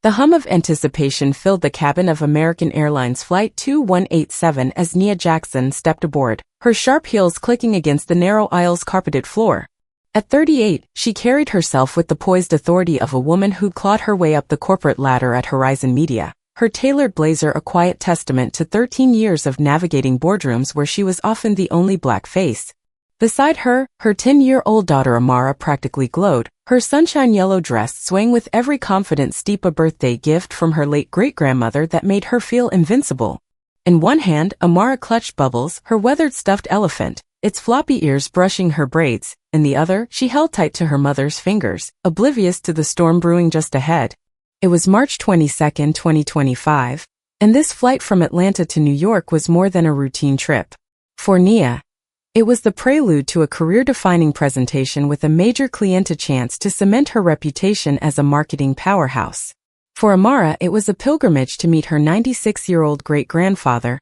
The hum of anticipation filled the cabin of American Airlines Flight 2187 as Amara Jackson stepped aboard, her sharp heels clicking against the narrow aisle's carpeted floor. At 38, she carried herself with the poised authority of a woman who'd clawed her way up the corporate ladder at Horizon Media, her tailored blazer a quiet testament to 13 years of navigating boardrooms where she was often the only black face. Beside her, her 10-year-old daughter Amara practically glowed, her sunshine yellow dress swaying with every confident step, a birthday gift from her late great-grandmother that made her feel invincible. In one hand, Amara clutched Bubbles, her weathered stuffed elephant, its floppy ears brushing her braids. In the other, she held tight to her mother's fingers, oblivious to the storm brewing just ahead. It was March 22, 2025, and this flight from Atlanta to New York was more than a routine trip. For Nia, it was the prelude to a career-defining presentation with a major client, a chance to cement her reputation as a marketing powerhouse. For Amara, it was a pilgrimage to meet her 96-year-old great-grandfather,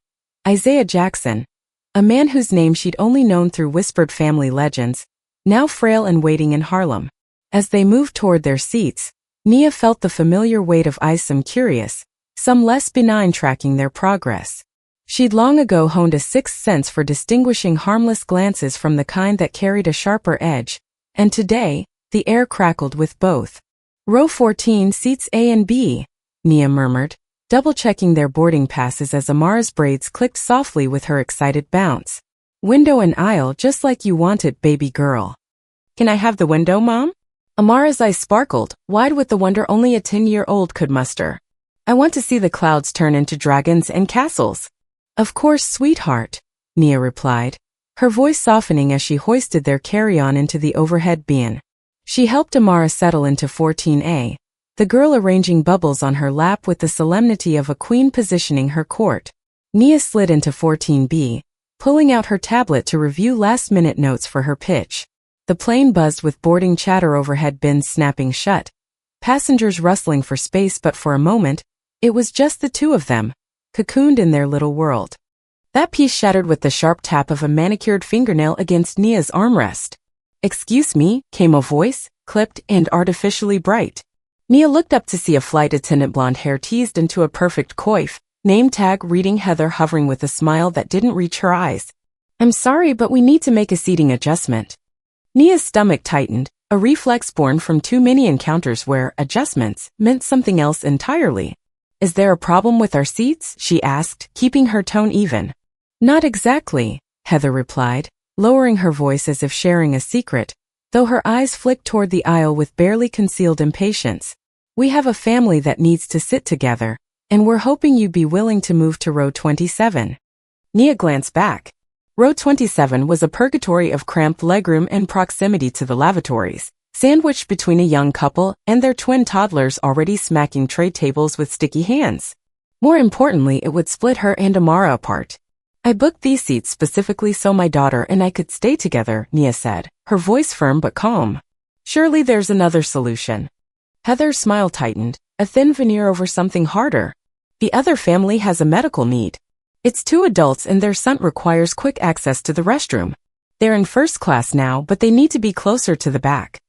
Isaiah Jackson, a man whose name she'd only known through whispered family legends, now frail and waiting in Harlem. As they moved toward their seats, Nia felt the familiar weight of eyes, some curious, some less benign, tracking their progress. She'd long ago honed a sixth sense for distinguishing harmless glances from the kind that carried a sharper edge, and today, the air crackled with both. Row 14, seats A and B, Nia murmured, double-checking their boarding passes as Amara's braids clicked softly with her excited bounce. Window and aisle, just like you wanted, baby girl. Can I have the window, Mom? Amara's eyes sparkled, wide with the wonder only a 10-year-old could muster. I want to see the clouds turn into dragons and castles. Of course, sweetheart, Nia replied, her voice softening as she hoisted their carry-on into the overhead bin. She helped Amara settle into 14A, the girl arranging Bubbles on her lap with the solemnity of a queen positioning her court. Nia slid into 14B, pulling out her tablet to review last-minute notes for her pitch. The plane buzzed with boarding chatter, overhead bins snapping shut, passengers rustling for space, but for a moment, it was just the two of them, cocooned in their little world. That piece shattered with the sharp tap of a manicured fingernail against Nia's armrest. "Excuse me," came a voice, clipped and artificially bright. Nia looked up to see a flight attendant, blonde hair teased into a perfect coif, name tag reading Heather hovering with a smile that didn't reach her eyes. "I'm sorry, but we need to make a seating adjustment." Nia's stomach tightened, a reflex born from too many encounters where adjustments meant something else entirely. "Is there a problem with our seats?" she asked, keeping her tone even. "Not exactly," Heather replied, lowering her voice as if sharing a secret, though her eyes flicked toward the aisle with barely concealed impatience. "We have a family that needs to sit together, and we're hoping you'd be willing to move to row 27. Nia glanced back. Row 27 was a purgatory of cramped legroom and proximity to the lavatories, sandwiched between a young couple and their twin toddlers already smacking tray tables with sticky hands. More importantly, it would split her and Amara apart. "I booked these seats specifically so my daughter and I could stay together," Nia said, her voice firm but calm. "Surely there's another solution." Heather's smile tightened, a thin veneer over something harder. "The other family has a medical need. It's two adults and their son requires quick access to the restroom. They're in first class now, but they need to be closer to the back."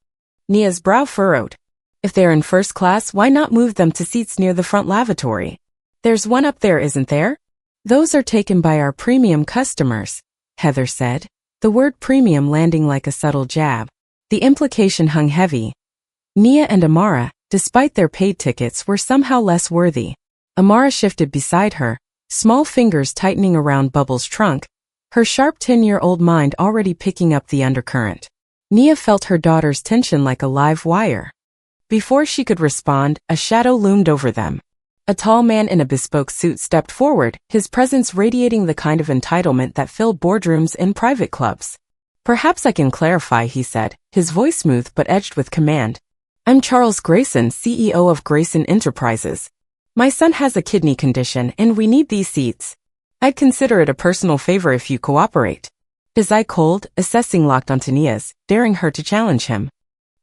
Nia's brow furrowed. "If they're in first class, why not move them to seats near the front lavatory? There's one up there, isn't there?" "Those are taken by our premium customers," Heather said, the word premium landing like a subtle jab. The implication hung heavy. Nia and Amara, despite their paid tickets, were somehow less worthy. Amara shifted beside her, small fingers tightening around Bubbles' trunk, her sharp 10-year-old mind already picking up the undercurrent. Nia felt her daughter's tension like a live wire. Before she could respond, a shadow loomed over them. A tall man in a bespoke suit stepped forward, his presence radiating the kind of entitlement that filled boardrooms in private clubs. "Perhaps I can clarify," he said, his voice smooth but edged with command. "I'm Charles Grayson, CEO of Grayson Enterprises. My son has a kidney condition and we need these seats. I'd consider it a personal favor if you cooperate." His eye cold, assessing locked onto Nia's, daring her to challenge him.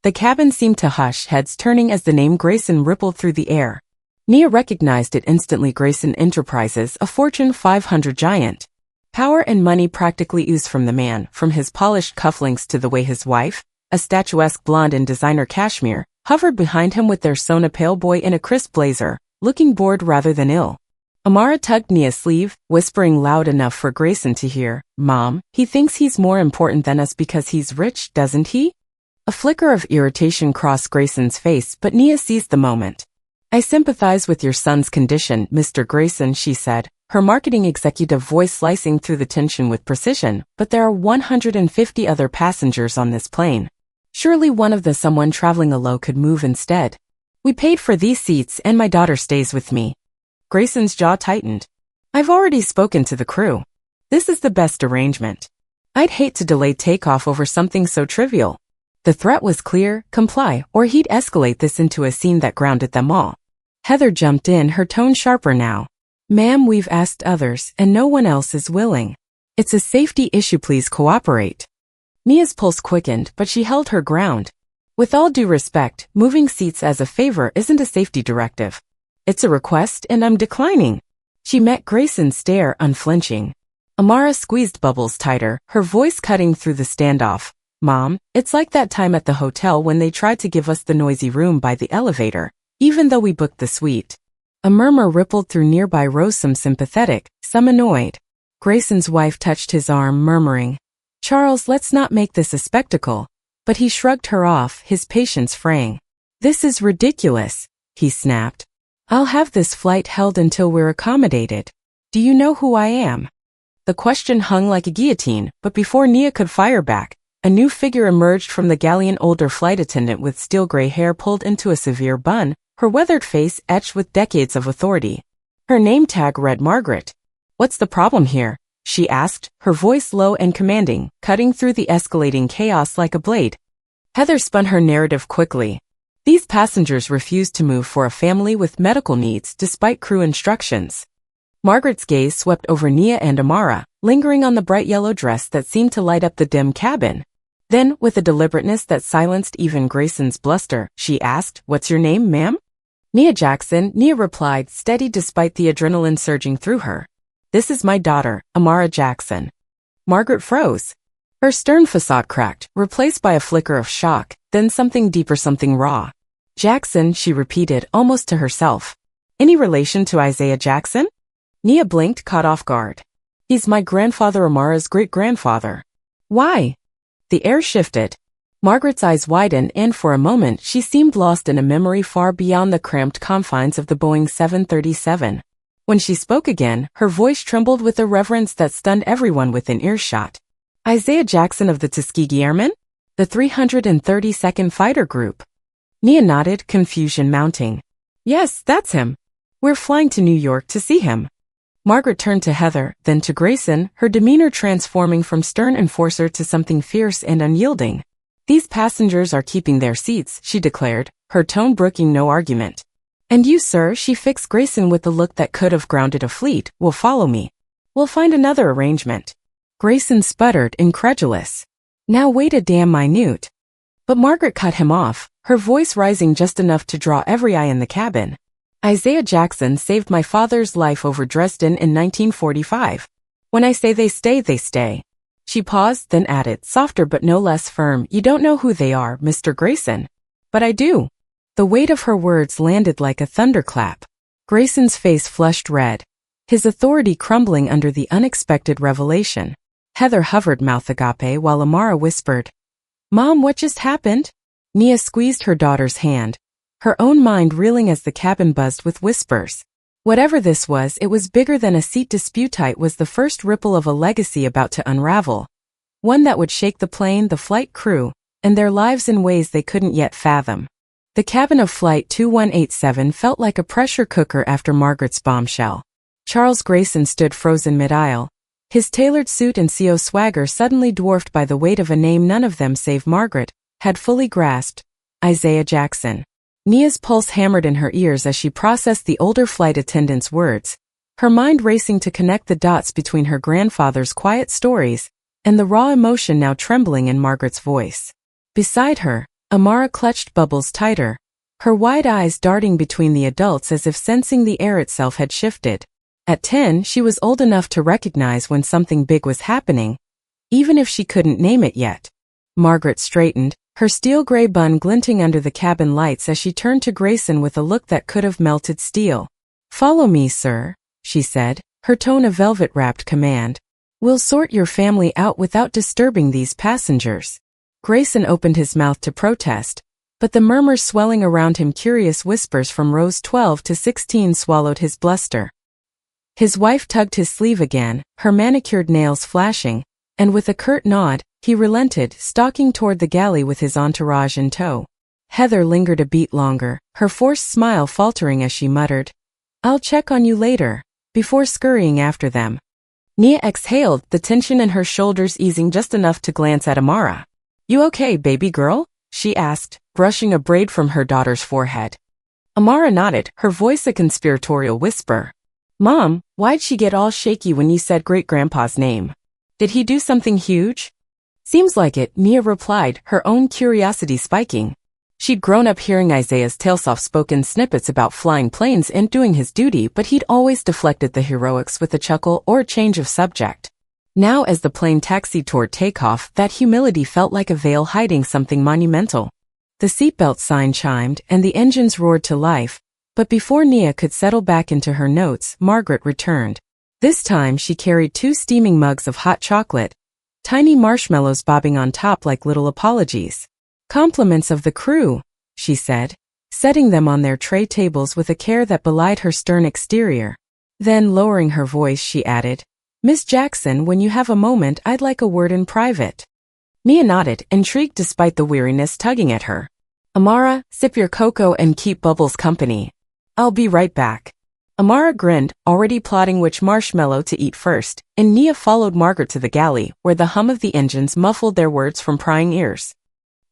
The cabin seemed to hush, heads turning as the name Grayson rippled through the air. Nia recognized it instantly. Grayson Enterprises, a Fortune 500 giant. Power and money practically oozed from the man, from his polished cufflinks to the way his wife, a statuesque blonde in designer cashmere, hovered behind him with their Sona pale boy in a crisp blazer, looking bored rather than ill. Amara tugged Nia's sleeve, whispering loud enough for Grayson to hear, "Mom, he thinks he's more important than us because he's rich, doesn't he?" A flicker of irritation crossed Grayson's face, but Nia seized the moment. "I sympathize with your son's condition, Mr. Grayson," she said, her marketing executive voice slicing through the tension with precision, "but there are 150 other passengers on this plane. Surely one of the someone traveling alone could move instead. We paid for these seats and my daughter stays with me." Grayson's jaw tightened. "I've already spoken to the crew. This is the best arrangement. I'd hate to delay takeoff over something so trivial." The threat was clear: comply, or he'd escalate this into a scene that grounded them all. Heather jumped in, her tone sharper now. "Ma'am, we've asked others, and no one else is willing. It's a safety issue, please cooperate." Nia's pulse quickened, but she held her ground. "With all due respect, moving seats as a favor isn't a safety directive. It's a request, and I'm declining." She met Grayson's stare, unflinching. Amara squeezed Bubbles tighter, her voice cutting through the standoff. "Mom, it's like that time at the hotel when they tried to give us the noisy room by the elevator, even though we booked the suite." A murmur rippled through nearby rows, some sympathetic, some annoyed. Grayson's wife touched his arm, murmuring, "Charles, let's not make this a spectacle." But he shrugged her off, his patience fraying. "This is ridiculous," he snapped. "I'll have this flight held until we're accommodated. Do you know who I am?" The question hung like a guillotine, but before Nia could fire back, a new figure emerged from the galleon, older flight attendant with steel gray hair pulled into a severe bun, her weathered face etched with decades of authority. Her name tag read Margaret. "What's the problem here?" she asked, her voice low and commanding, cutting through the escalating chaos like a blade. Heather spun her narrative quickly. These passengers refused to move for a family with medical needs despite crew instructions. Margaret's gaze swept over Nia and Amara, lingering on the bright yellow dress that seemed to light up the dim cabin. Then, with a deliberateness that silenced even Grayson's bluster, she asked, "What's your name, ma'am?" "Nia Jackson," Nia replied, steady despite the adrenaline surging through her. "This is my daughter, Amara Jackson." Margaret froze. Her stern facade cracked, replaced by a flicker of shock, then something deeper, something raw. "Jackson," she repeated, almost to herself. "Any relation to Isaiah Jackson?" Nia blinked, caught off guard. "He's my grandfather, Amara's great-grandfather." "Why?" The air shifted. Margaret's eyes widened, and for a moment she seemed lost in a memory far beyond the cramped confines of the Boeing 737. When she spoke again, her voice trembled with a reverence that stunned everyone within earshot. "Isaiah Jackson of the Tuskegee Airmen? The 332nd Fighter Group?" Nia nodded, confusion mounting. "Yes, that's him. We're flying to New York to see him." Margaret turned to Heather, then to Grayson, her demeanor transforming from stern enforcer to something fierce and unyielding. "These passengers are keeping their seats," she declared, her tone brooking no argument. "And you, sir," she fixed Grayson with a look that could have grounded a fleet, "will follow me. We'll find another arrangement." Grayson sputtered, incredulous. "Now wait a damn minute." But Margaret cut him off, her voice rising just enough to draw every eye in the cabin. "Isaiah Jackson saved my father's life over Dresden in 1945. When I say they stay, they stay." She paused, then added, softer but no less firm, "You don't know who they are, Mr. Grayson." "But I do." The weight of her words landed like a thunderclap. Grayson's face flushed red, his authority crumbling under the unexpected revelation. Heather hovered mouth agape while Amara whispered, "Mom, what just happened?" Nia squeezed her daughter's hand, her own mind reeling as the cabin buzzed with whispers. Whatever this was, it was bigger than a seat dispute. It was the first ripple of a legacy about to unravel. One that would shake the plane, the flight crew, and their lives in ways they couldn't yet fathom. The cabin of Flight 2187 felt like a pressure cooker after Margaret's bombshell. Charles Grayson stood frozen mid-aisle, his tailored suit and CO swagger suddenly dwarfed by the weight of a name none of them save Margaret had fully grasped: Isaiah Jackson. Nia's pulse hammered in her ears as she processed the older flight attendant's words, her mind racing to connect the dots between her grandfather's quiet stories and the raw emotion now trembling in Margaret's voice. Beside her, Amara clutched Bubbles tighter, her wide eyes darting between the adults as if sensing the air itself had shifted. At 10, she was old enough to recognize when something big was happening, even if she couldn't name it yet. Margaret straightened, her steel gray bun glinting under the cabin lights as she turned to Grayson with a look that could have melted steel. "Follow me, sir," she said, her tone a velvet-wrapped command. "We'll sort your family out without disturbing these passengers." Grayson opened his mouth to protest, but the murmurs swelling around him, curious whispers from rows 12 to 16, swallowed his bluster. His wife tugged his sleeve again, her manicured nails flashing, and with a curt nod, he relented, stalking toward the galley with his entourage in tow. Heather lingered a beat longer, her forced smile faltering as she muttered, "I'll check on you later," before scurrying after them. Nia exhaled, the tension in her shoulders easing just enough to glance at Amara. "You okay, baby girl?" she asked, brushing a braid from her daughter's forehead. Amara nodded, her voice a conspiratorial whisper. "Mom, why'd she get all shaky when you said great-grandpa's name? Did he do something huge?" "Seems like it," Nia replied, her own curiosity spiking. She'd grown up hearing Isaiah's tale soft-spoken snippets about flying planes and doing his duty, but he'd always deflected the heroics with a chuckle or a change of subject. Now as the plane taxied toward takeoff, that humility felt like a veil hiding something monumental. The seatbelt sign chimed and the engines roared to life, but before Nia could settle back into her notes, Margaret returned. This time she carried 2 steaming mugs of hot chocolate, tiny marshmallows bobbing on top like little apologies. "Compliments of the crew," she said, setting them on their tray tables with a care that belied her stern exterior. Then, lowering her voice, she added, "Miss Jackson, when you have a moment, I'd like a word in private." Nia nodded, intrigued despite the weariness tugging at her. "Amara, sip your cocoa and keep Bubbles company. I'll be right back." Amara grinned, already plotting which marshmallow to eat first, and Nia followed Margaret to the galley, where the hum of the engines muffled their words from prying ears.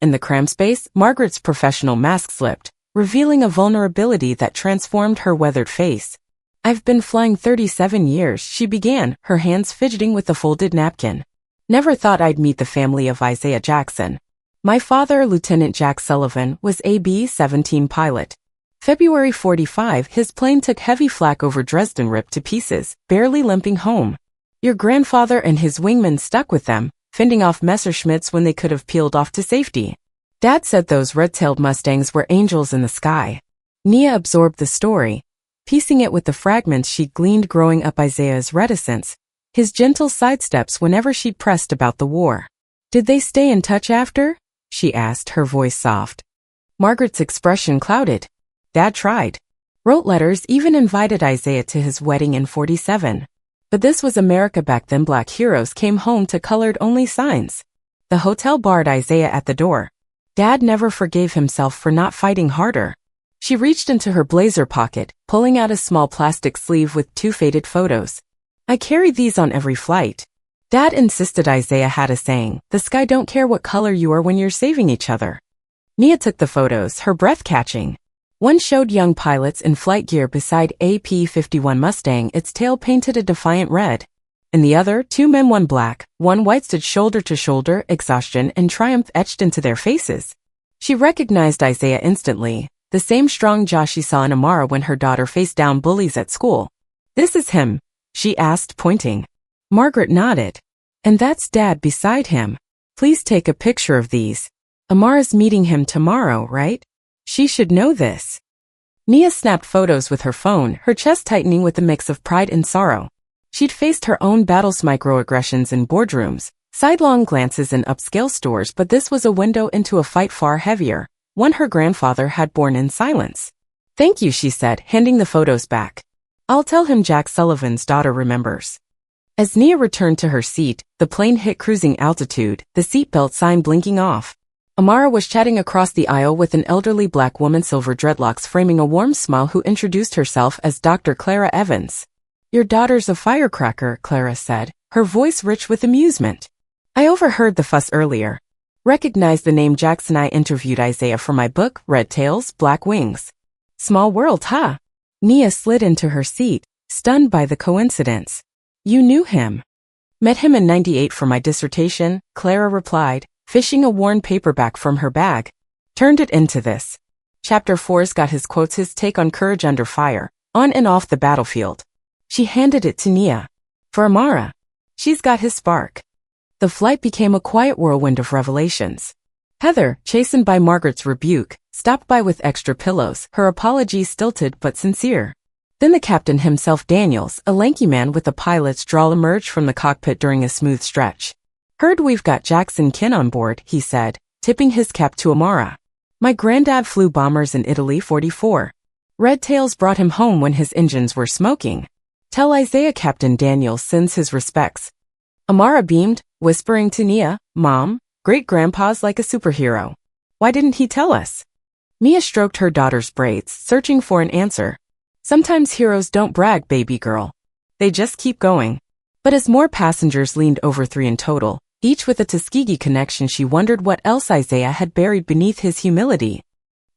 In the cram space, Margaret's professional mask slipped, revealing a vulnerability that transformed her weathered face. "I've been flying 37 years, she began, her hands fidgeting with the folded napkin. "Never thought I'd meet the family of Isaiah Jackson. My father, Lieutenant Jack Sullivan, was a B-17 pilot. February 45, his plane took heavy flak over Dresden, ripped to pieces, barely limping home. Your grandfather and his wingman stuck with them, fending off Messerschmitts when they could have peeled off to safety. Dad said those red-tailed Mustangs were angels in the sky." Nia absorbed the story, piecing it with the fragments she'd gleaned growing up: Isaiah's reticence, his gentle sidesteps whenever she'd pressed about the war. "Did they stay in touch after?" she asked, her voice soft. Margaret's expression clouded. "Dad tried. Wrote letters, even invited Isaiah to his wedding in 47. But this was America back then. Black heroes came home to colored-only signs. The hotel barred Isaiah at the door. Dad never forgave himself for not fighting harder." She reached into her blazer pocket, pulling out a small plastic sleeve with 2 faded photos. "I carried these on every flight. Dad insisted," Isaiah had a saying, "the sky don't care what color you are when you're saving each other." Nia took the photos, her breath catching. One showed young pilots in flight gear beside a P-51 Mustang, its tail painted a defiant red. In the other, 2 men, one black, one white, stood shoulder to shoulder, exhaustion and triumph etched into their faces. She recognized Isaiah instantly, the same strong jaw she saw in Amara when her daughter faced down bullies at school. "This is him?" she asked, pointing. Margaret nodded. "And that's Dad beside him. Please take a picture of these. Amara's meeting him tomorrow, right? She should know this." Nia snapped photos with her phone, her chest tightening with a mix of pride and sorrow. She'd faced her own battles, microaggressions in boardrooms, sidelong glances in upscale stores, but this was a window into a fight far heavier, one her grandfather had borne in silence. "Thank you," she said, handing the photos back. "I'll tell him Jack Sullivan's daughter remembers." As Nia returned to her seat, the plane hit cruising altitude, the seatbelt sign blinking off. Amara was chatting across the aisle with an elderly black woman, silver dreadlocks framing a warm smile, who introduced herself as Dr. Clara Evans. "Your daughter's a firecracker," Clara said, her voice rich with amusement. "I overheard the fuss earlier. Recognized the name Jackson. I interviewed Isaiah for my book, Red Tails, Black Wings. Small world, huh?" Nia slid into her seat, stunned by the coincidence. "You knew him?" "Met him in '98 for my dissertation," Clara replied, fishing a worn paperback from her bag. "Turned it into this. Chapter 4's got his quotes, his take on courage under fire, on and off the battlefield." She handed it to Nia. "For Amara. She's got his spark." The flight became a quiet whirlwind of revelations. Heather, chastened by Margaret's rebuke, stopped by with extra pillows, her apology stilted but sincere. Then the captain himself, Daniels, a lanky man with a pilot's drawl, emerged from the cockpit during a smooth stretch. "Heard we've got Jackson Kin on board," he said, tipping his cap to Amara. "My granddad flew bombers in Italy '44. Red Tails brought him home when his engines were smoking. Tell Isaiah Captain Daniels sends his respects." Amara beamed, whispering to Nia, "Mom, great-grandpa's like a superhero. Why didn't he tell us?" Nia stroked her daughter's braids, searching for an answer. "Sometimes heroes don't brag, baby girl. They just keep going." But as more passengers leaned over, 3 in total, each with a Tuskegee connection, she wondered what else Isaiah had buried beneath his humility.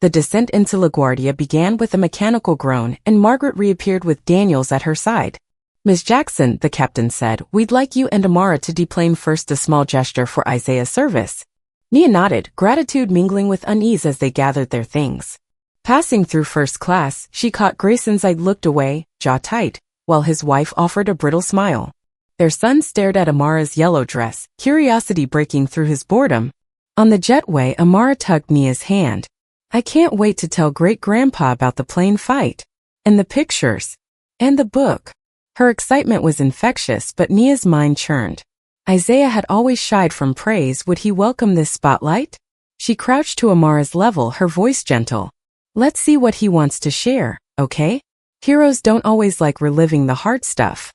The descent into LaGuardia began with a mechanical groan, and Margaret reappeared with Daniels at her side. "Miss Jackson," the captain said, "we'd like you and Amara to deplane first," a small gesture for Isaiah's service. Nia nodded, gratitude mingling with unease as they gathered their things. Passing through first class, she caught Grayson's eye, looked away, jaw tight, while his wife offered a brittle smile. Their son stared at Amara's yellow dress, curiosity breaking through his boredom. On the jetway, Amara tugged Nia's hand. "I can't wait to tell great-grandpa about the plane fight. And the pictures. And the book." Her excitement was infectious, but Nia's mind churned. Isaiah had always shied from praise. Would he welcome this spotlight? She crouched to Amara's level, her voice gentle. "Let's see what he wants to share, okay? Heroes don't always like reliving the hard stuff."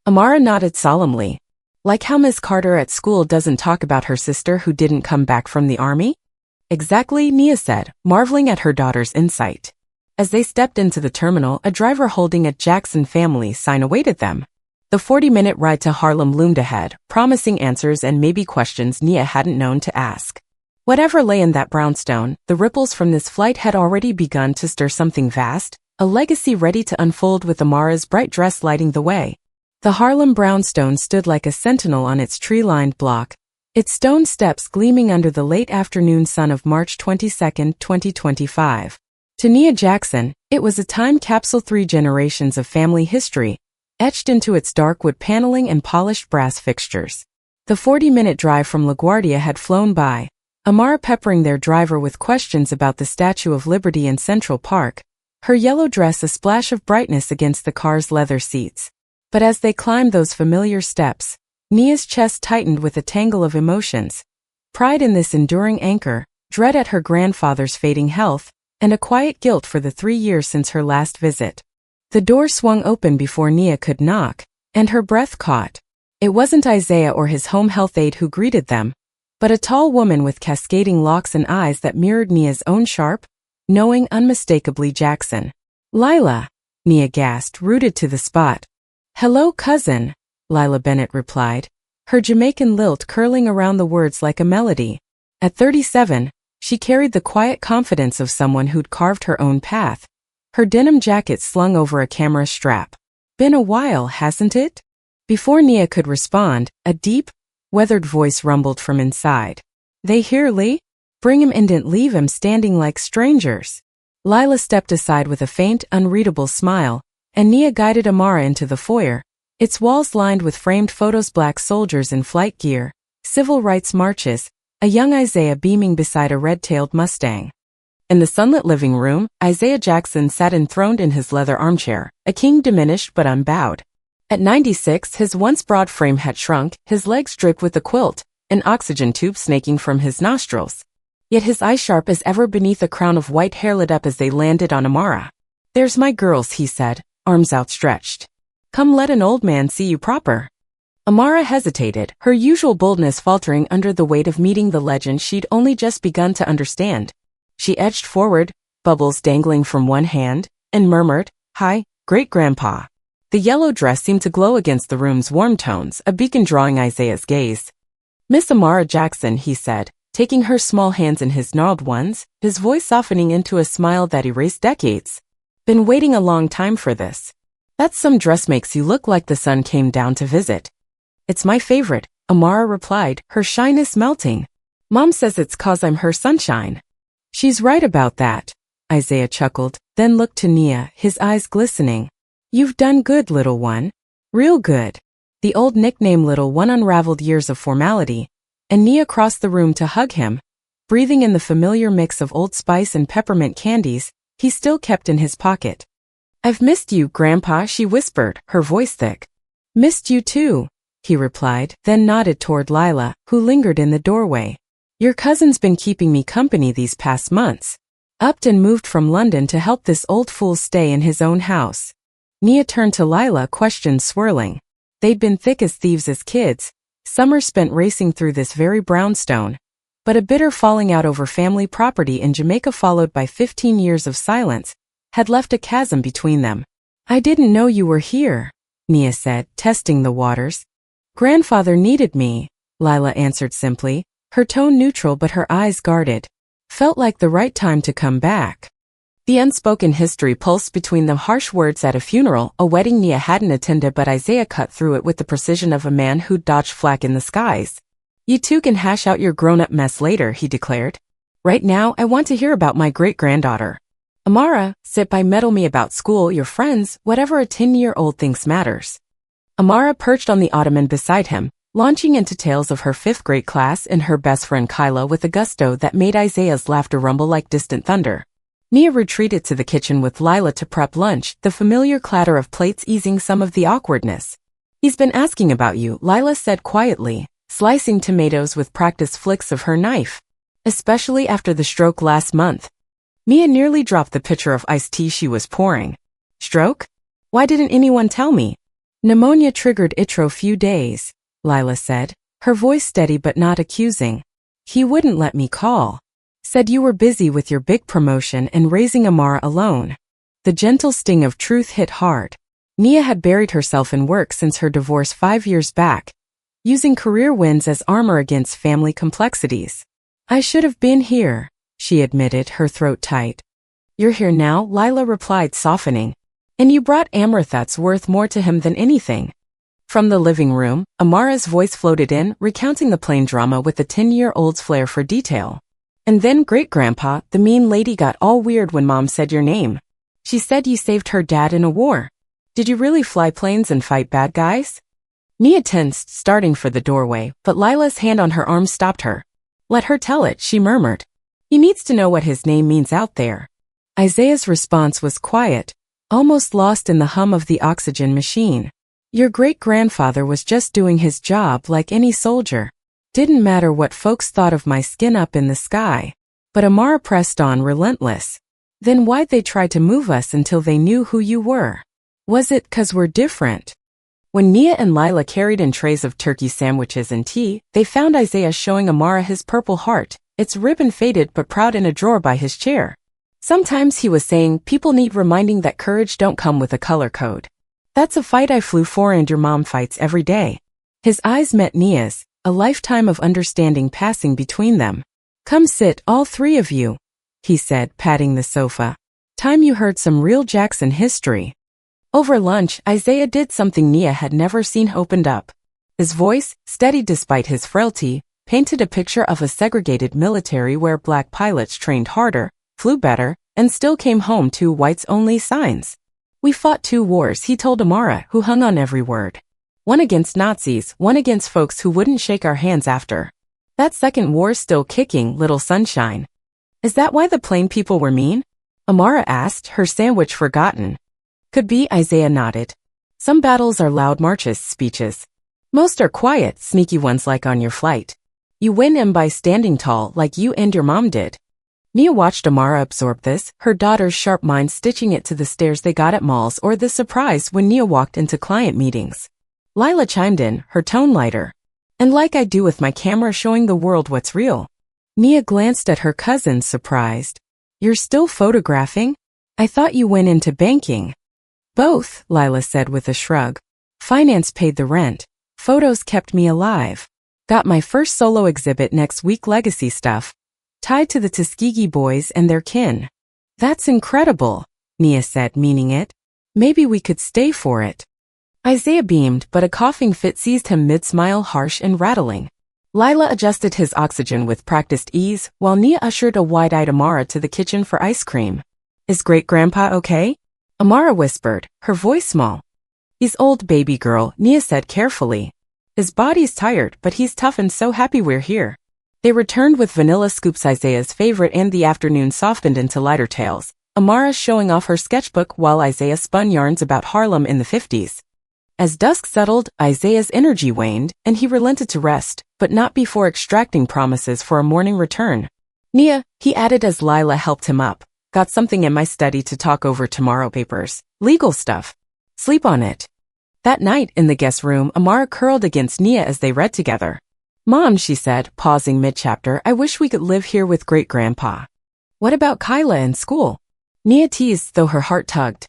Amara nodded solemnly. "Like how Miss Carter at school doesn't talk about her sister who didn't come back from the army?" "Exactly," Nia said, marveling at her daughter's insight. As they stepped into the terminal, a driver holding a Jackson family sign awaited them. The 40-minute ride to Harlem loomed ahead, promising answers and maybe questions Nia hadn't known to ask. Whatever lay in that brownstone, the ripples from this flight had already begun to stir something vast, a legacy ready to unfold with Amara's bright dress lighting the way. The Harlem brownstone stood like a sentinel on its tree-lined block, its stone steps gleaming under the late afternoon sun of March 22, 2025. To Nia Jackson, it was a time capsule, 3 generations of family history, etched into its dark wood paneling and polished brass fixtures. The 40-minute drive from LaGuardia had flown by, Amara peppering their driver with questions about the Statue of Liberty in Central Park, her yellow dress a splash of brightness against the car's leather seats. But as they climbed those familiar steps, Nia's chest tightened with a tangle of emotions. Pride in this enduring anchor, dread at her grandfather's fading health, and a quiet guilt for the 3 years since her last visit. The door swung open before Nia could knock, and her breath caught. It wasn't Isaiah or his home health aide who greeted them, but a tall woman with cascading locks and eyes that mirrored Nia's own sharp, knowing, unmistakably Jackson. "Lila," Nia gasped, rooted to the spot. "Hello, cousin," Lila Bennett replied, her Jamaican lilt curling around the words like a melody. At 37, she carried the quiet confidence of someone who'd carved her own path, her denim jacket slung over a camera strap. "Been a while, hasn't it?" Before Nia could respond, a deep, weathered voice rumbled from inside. "They here, Lee? Bring him in, didn't leave him standing like strangers." Lila stepped aside with a faint, unreadable smile, and Nia guided Amara into the foyer, its walls lined with framed photos, black soldiers in flight gear, civil rights marches, a young Isaiah beaming beside a red-tailed Mustang. In the sunlit living room, Isaiah Jackson sat enthroned in his leather armchair, a king diminished but unbowed. At 96, his once broad frame had shrunk, his legs draped with a quilt, an oxygen tube snaking from his nostrils. Yet his eyes sharp as ever beneath a crown of white hair lit up as they landed on Amara. "There's my girls," he said, arms outstretched. "Come let an old man see you proper." Amara hesitated, her usual boldness faltering under the weight of meeting the legend she'd only just begun to understand. She edged forward, bubbles dangling from one hand, and murmured, "Hi, great-grandpa." The yellow dress seemed to glow against the room's warm tones, a beacon drawing Isaiah's gaze. "Miss Amara Jackson," he said, taking her small hands in his gnarled ones, his voice softening into a smile that erased decades. "Been waiting a long time for this. That some dress makes you look like the sun came down to visit." "It's my favorite," Amara replied, her shyness melting. "Mom says it's 'cause I'm her sunshine." "She's right about that," Isaiah chuckled, then looked to Nia, his eyes glistening. "You've done good, little one. Real good." The old nickname Little One unraveled years of formality, and Nia crossed the room to hug him, breathing in the familiar mix of Old Spice and peppermint candies he still kept in his pocket. "I've missed you, Grandpa," she whispered, her voice thick. "Missed you too," he replied, then nodded toward Lila, who lingered in the doorway. "Your cousin's been keeping me company these past months. Upton moved from London to help this old fool stay in his own house." Nia turned to Lila, questions swirling. They'd been thick as thieves as kids, summers spent racing through this very brownstone, but a bitter falling out over family property in Jamaica followed by 15 years of silence had left a chasm between them. "I didn't know you were here," Nia said, testing the waters. "Grandfather needed me," Lila answered simply, her tone neutral but her eyes guarded. "Felt like the right time to come back." The unspoken history pulsed between them, harsh words at a funeral, a wedding Nia hadn't attended, but Isaiah cut through it with the precision of a man who'd dodged flak in the skies. "You two can hash out your grown-up mess later," he declared. "Right now, I want to hear about my great-granddaughter. Amara, sit by, meddle me about school, your friends, whatever a 10-year-old thinks matters." Amara perched on the ottoman beside him, launching into tales of her fifth-grade class and her best friend Kyla with a gusto that made Isaiah's laughter rumble like distant thunder. Nia retreated to the kitchen with Lila to prep lunch, the familiar clatter of plates easing some of the awkwardness. "He's been asking about you," Lila said quietly, slicing tomatoes with practiced flicks of her knife. "Especially after the stroke last month." Nia nearly dropped the pitcher of iced tea she was pouring. "Stroke? Why didn't anyone tell me?" "Pneumonia triggered itro few days," Lila said, her voice steady but not accusing. "He wouldn't let me call. Said you were busy with your big promotion and raising Amara alone." The gentle sting of truth hit hard. Nia had buried herself in work since her divorce 5 years back, using career wins as armor against family complexities. "I should have been here," she admitted, her throat tight. "You're here now," Lila replied, softening. "And you brought Amara. That's worth more to him than anything." From the living room, Amara's voice floated in, recounting the plain drama with a 10-year-old's flair for detail. "And then great-grandpa, the mean lady, got all weird when Mom said your name. She said you saved her dad in a war. Did you really fly planes and fight bad guys?" Nia tensed, starting for the doorway, but Lila's hand on her arm stopped her. "Let her tell it," she murmured. "He needs to know what his name means out there." Isaiah's response was quiet, almost lost in the hum of the oxygen machine. "Your great-grandfather was just doing his job like any soldier. Didn't matter what folks thought of my skin up in the sky." But Amara pressed on, relentless. "Then why'd they try to move us until they knew who you were? Was it 'cause we're different?" When Nia and Lila carried in trays of turkey sandwiches and tea, they found Isaiah showing Amara his purple heart, its ribbon faded but proud, in a drawer by his chair. Sometimes, he was saying, people need reminding that courage don't come with a color code. "That's a fight I flew for, and your mom fights every day." His eyes met Nia's, a lifetime of understanding passing between them. "Come sit, all three of you," he said, patting the sofa. "Time you heard some real Jackson history." Over lunch, Isaiah did something Nia had never seen, opened up. His voice, steady despite his frailty, painted a picture of a segregated military where black pilots trained harder, flew better, and still came home to whites-only signs. "We fought 2 wars," he told Amara, who hung on every word. "One against Nazis, one against folks who wouldn't shake our hands after. That second war's still kicking, little sunshine." "Is that why the plain people were mean?" Amara asked, her sandwich forgotten. "Could be," Isaiah nodded. "Some battles are loud marches, speeches. Most are quiet, sneaky ones like on your flight. You win 'em by standing tall, like you and your mom did." Nia watched Amara absorb this, her daughter's sharp mind stitching it to the stares they got at malls or the surprise when Nia walked into client meetings. Lila chimed in, her tone lighter. "And like I do with my camera, showing the world what's real." Nia glanced at her cousin, surprised. "You're still photographing? I thought you went into banking." "Both," Lila said with a shrug. "Finance paid the rent. Photos kept me alive. Got my first solo exhibit next week, legacy stuff, tied to the Tuskegee boys and their kin." "That's incredible," Nia said, meaning it. "Maybe we could stay for it." Isaiah beamed, but a coughing fit seized him mid-smile, harsh and rattling. Lila adjusted his oxygen with practiced ease, while Nia ushered a wide-eyed Amara to the kitchen for ice cream. "Is great-grandpa okay?" Amara whispered, her voice small. "He's old, baby girl," Nia said carefully. "His body's tired, but he's tough and so happy we're here." They returned with vanilla scoops, Isaiah's favorite, and the afternoon softened into lighter tales, Amara showing off her sketchbook while Isaiah spun yarns about Harlem in the 50s. As dusk settled, Isaiah's energy waned, and he relented to rest, but not before extracting promises for a morning return. Nia, he added as Lila helped him up, got something in my study to talk over tomorrow, papers, legal stuff. Sleep on it. That night, in the guest room, Amara curled against Nia as they read together. Mom, she said, pausing mid-chapter, I wish we could live here with great-grandpa. What about Kyla and school? Nia teased, though her heart tugged.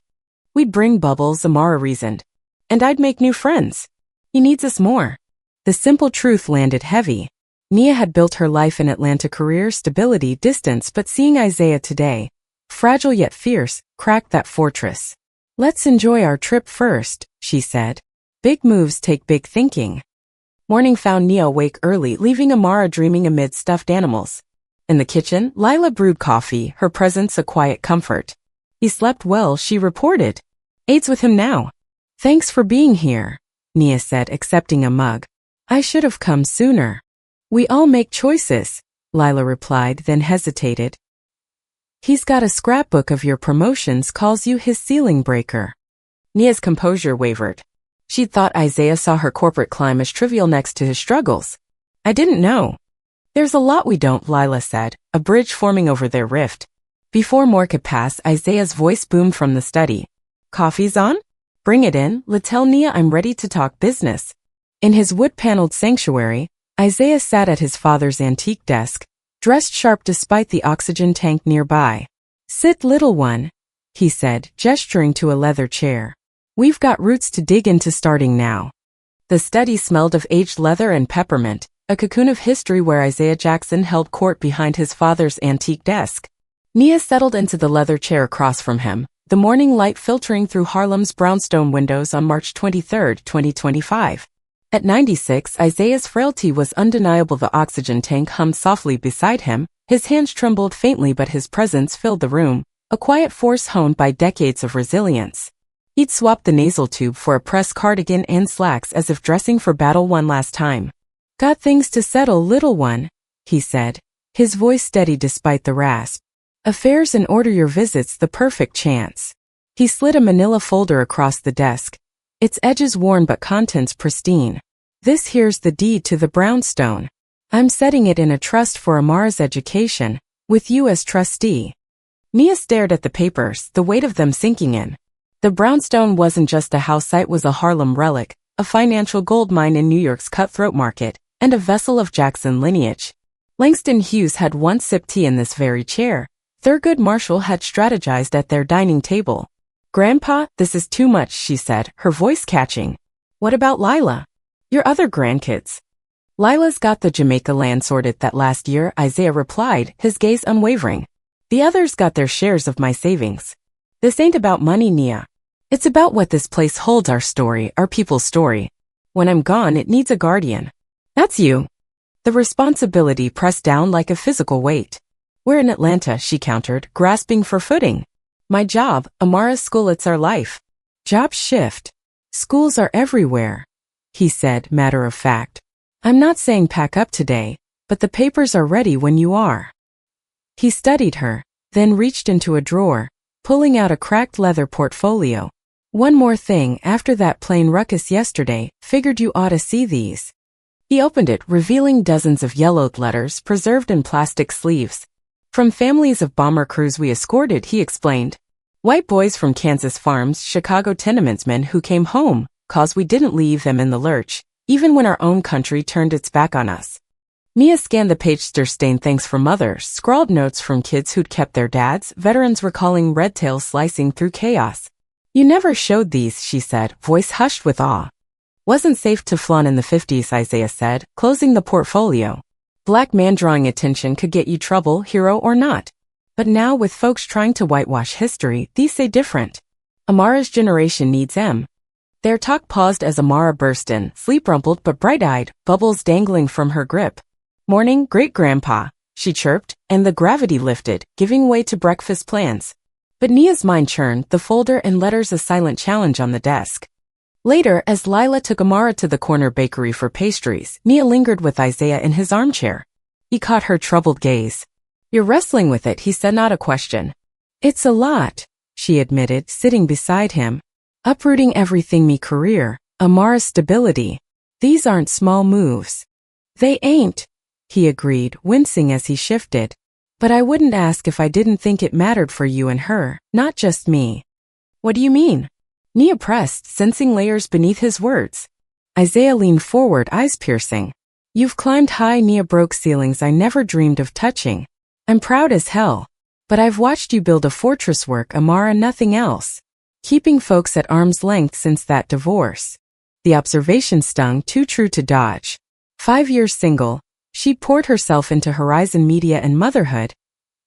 We'd bring bubbles, Amara reasoned. And I'd make new friends. He needs us more. The simple truth landed heavy. Nia had built her life in Atlanta, career, stability, distance, but seeing Isaiah today, fragile yet fierce, cracked that fortress. Let's enjoy our trip first, she said. Big moves take big thinking. Morning found Nia awake early, leaving Amara dreaming amid stuffed animals. In the kitchen, Lila brewed coffee, her presence a quiet comfort. He slept well, she reported. Aid's with him now. Thanks for being here, Nia said, accepting a mug. I should have come sooner. We all make choices, Lila replied, then hesitated. He's got a scrapbook of your promotions, calls you his ceiling breaker. Nia's composure wavered. She'd thought Isaiah saw her corporate climb as trivial next to his struggles. I didn't know. There's a lot we don't, Lila said, a bridge forming over their rift. Before more could pass, Isaiah's voice boomed from the study. Coffee's on? Bring it in, tell Nia I'm ready to talk business. In his wood-paneled sanctuary, Isaiah sat at his father's antique desk, dressed sharp despite the oxygen tank nearby. Sit, little one, he said, gesturing to a leather chair. We've got roots to dig into starting now. The study smelled of aged leather and peppermint, a cocoon of history where Isaiah Jackson held court behind his father's antique desk. Nia settled into the leather chair across from him, the morning light filtering through Harlem's brownstone windows on March 23, 2025. At 96, Isaiah's frailty was undeniable. The oxygen tank hummed softly beside him, his hands trembled faintly, but his presence filled the room, a quiet force honed by decades of resilience. He'd swapped the nasal tube for a pressed cardigan and slacks as if dressing for battle one last time. Got things to settle, little one, he said, his voice steady despite the rasp. Affairs in order, your visit's the perfect chance. He slid a manila folder across the desk, its edges worn but contents pristine. This here's the deed to the brownstone. I'm setting it in a trust for Amara's education, with you as trustee. Nia stared at the papers, the weight of them sinking in. The brownstone wasn't just a house site, was a Harlem relic, a financial gold mine in New York's cutthroat market, and a vessel of Jackson lineage. Langston Hughes had once sipped tea in this very chair. Thurgood Marshall had strategized at their dining table. Grandpa, this is too much, she said, her voice catching. What about Lila? Your other grandkids? Lila's got the Jamaica land sorted that last year, Isaiah replied, his gaze unwavering. The others got their shares of my savings. This ain't about money, Nia. It's about what this place holds, our story, our people's story. When I'm gone, it needs a guardian. That's you. The responsibility pressed down like a physical weight. We're in Atlanta, she countered, grasping for footing. My job, Amara's school, it's our life. Jobs shift. Schools are everywhere, he said, matter of fact. I'm not saying pack up today, but the papers are ready when you are. He studied her, then reached into a drawer, pulling out a cracked leather portfolio. One more thing, after that plain ruckus yesterday, figured you ought to see these. He opened it, revealing dozens of yellowed letters preserved in plastic sleeves. From families of bomber crews we escorted, he explained. White boys from Kansas farms, Chicago tenements men who came home, 'cause we didn't leave them in the lurch, even when our own country turned its back on us. Nia scanned the page, stir-stained thanks from mothers, scrawled notes from kids who'd kept their dads, veterans recalling red tails slicing through chaos. You never showed these, she said, voice hushed with awe. Wasn't safe to flaunt in the 50s, Isaiah said, closing the portfolio. Black man drawing attention could get you trouble, hero or not. But now with folks trying to whitewash history, these say different. Amara's generation needs them. Their talk paused as Amara burst in, sleep-rumpled but bright-eyed, bubbles dangling from her grip. Morning, great-grandpa, she chirped, and the gravity lifted, giving way to breakfast plans. But Nia's mind churned, the folder and letters a silent challenge on the desk. Later, as Lila took Amara to the corner bakery for pastries, Nia lingered with Isaiah in his armchair. He caught her troubled gaze. You're wrestling with it, he said, not a question. It's a lot, she admitted, sitting beside him. Uprooting everything me career, Amara's stability. These aren't small moves. They ain't, he agreed, wincing as he shifted. But I wouldn't ask if I didn't think it mattered for you and her, not just me. What do you mean? Nia pressed, sensing layers beneath his words. Isaiah leaned forward, eyes piercing. You've climbed high, Nia broke ceilings I never dreamed of touching. I'm proud as hell. But I've watched you build a fortress, work, Amara, nothing else. Keeping folks at arm's length since that divorce. The observation stung, too true to dodge. 5 years single, she poured herself into Horizon Media and motherhood.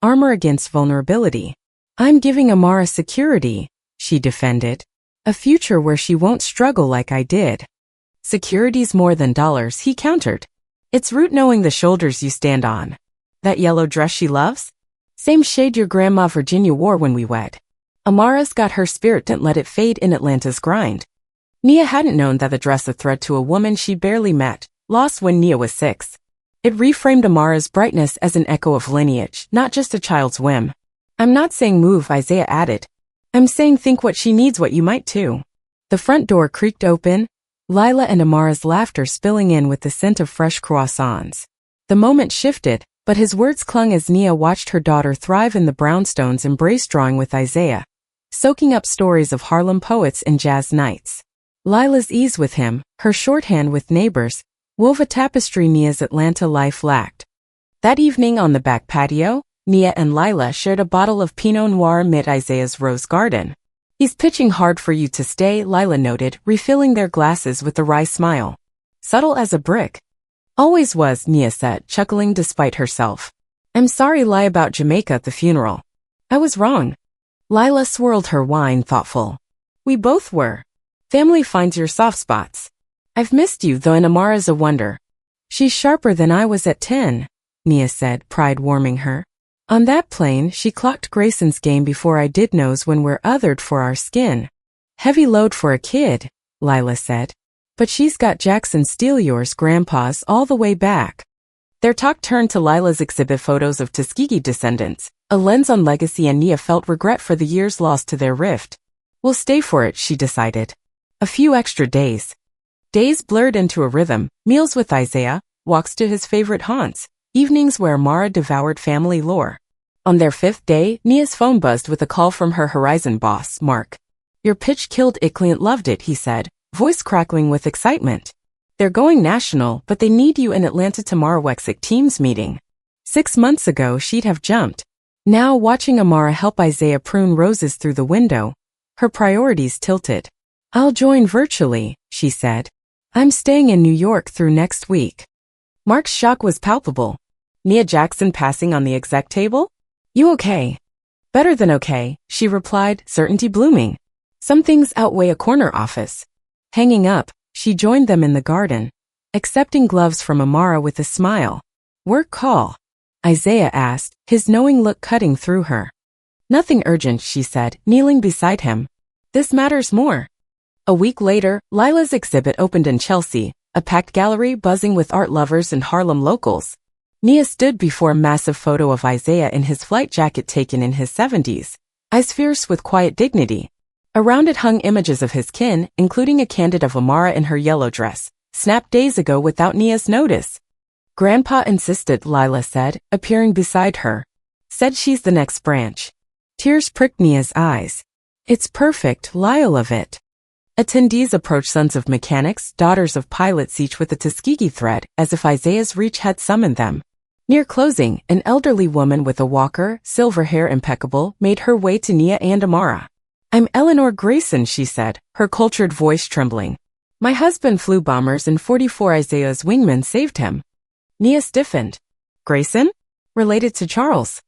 Armor against vulnerability. I'm giving Amara security, she defended. A future where she won't struggle like I did. Security's more than dollars, he countered. It's root knowing the shoulders you stand on. That yellow dress she loves? Same shade your grandma Virginia wore when we wed. Amara's got her spirit, didn't let it fade in Atlanta's grind. Nia hadn't known that the dress a threat to a woman she barely met, lost when Nia was 6. It reframed Amara's brightness as an echo of lineage, not just a child's whim. I'm not saying move, Isaiah added. I'm saying think what she needs, what you might too. The front door creaked open, Lila and Amara's laughter spilling in with the scent of fresh croissants. The moment shifted, but his words clung as Nia watched her daughter thrive in the brownstones, embrace drawing with Isaiah, soaking up stories of Harlem poets and jazz nights. Lila's ease with him, her shorthand with neighbors, wove a tapestry Nia's Atlanta life lacked. That evening on the back patio, Nia and Lila shared a bottle of Pinot Noir amid Isaiah's rose garden. He's pitching hard for you to stay, Lila noted, refilling their glasses with a wry smile. Subtle as a brick. Always was, Nia said, chuckling despite herself. I'm sorry, lie about Jamaica at the funeral. I was wrong. Lila swirled her wine, thoughtful. We both were. Family finds your soft spots. I've missed you, though, and Amara's a wonder. She's sharper than I was at 10, Nia said, pride warming her. On that plane, she clocked Grayson's game before I did, knows when we're othered for our skin. Heavy load for a kid, Lila said. But she's got Jackson steal yours, Grandpa's, all the way back. Their talk turned to Lila's exhibit photos of Tuskegee descendants, a lens on legacy, and Nia felt regret for the years lost to their rift. We'll stay for it, she decided. A few extra days. Days blurred into a rhythm, meals with Isaiah, walks to his favorite haunts, evenings where Amara devoured family lore. On their 5th day, Nia's phone buzzed with a call from her Horizon boss, Mark. Your pitch killed it, client loved it, he said, voice crackling with excitement. They're going national, but they need you in Atlanta tomorrow. Exec Teams meeting. 6 months ago, she'd have jumped. Now, watching Amara help Isaiah prune roses through the window, her priorities tilted. I'll join virtually, she said. I'm staying in New York through next week. Mark's shock was palpable. Nia Jackson passing on the exec table? You okay? Better than okay, she replied, certainty blooming. Some things outweigh a corner office. Hanging up, she joined them in the garden, accepting gloves from Amara with a smile. Work call? Isaiah asked, his knowing look cutting through her. Nothing urgent, she said, kneeling beside him. This matters more. A week later, Lila's exhibit opened in Chelsea, a packed gallery buzzing with art lovers and Harlem locals. Nia stood before a massive photo of Isaiah in his flight jacket taken in his 70s, eyes fierce with quiet dignity. Around it hung images of his kin, including a candid of Amara in her yellow dress, snapped days ago without Nia's notice. Grandpa insisted, Lila said, appearing beside her. Said she's the next branch. Tears pricked Nia's eyes. It's perfect, Lyle of it. Attendees approached, sons of mechanics, daughters of pilots, each with a Tuskegee thread, as if Isaiah's reach had summoned them. Near closing, an elderly woman with a walker, silver hair impeccable, made her way to Nia and Amara. I'm Eleanor Grayson, she said, her cultured voice trembling. My husband flew bombers in 44. Isaiah's wingman saved him. Nia stiffened. Grayson? Related to Charles.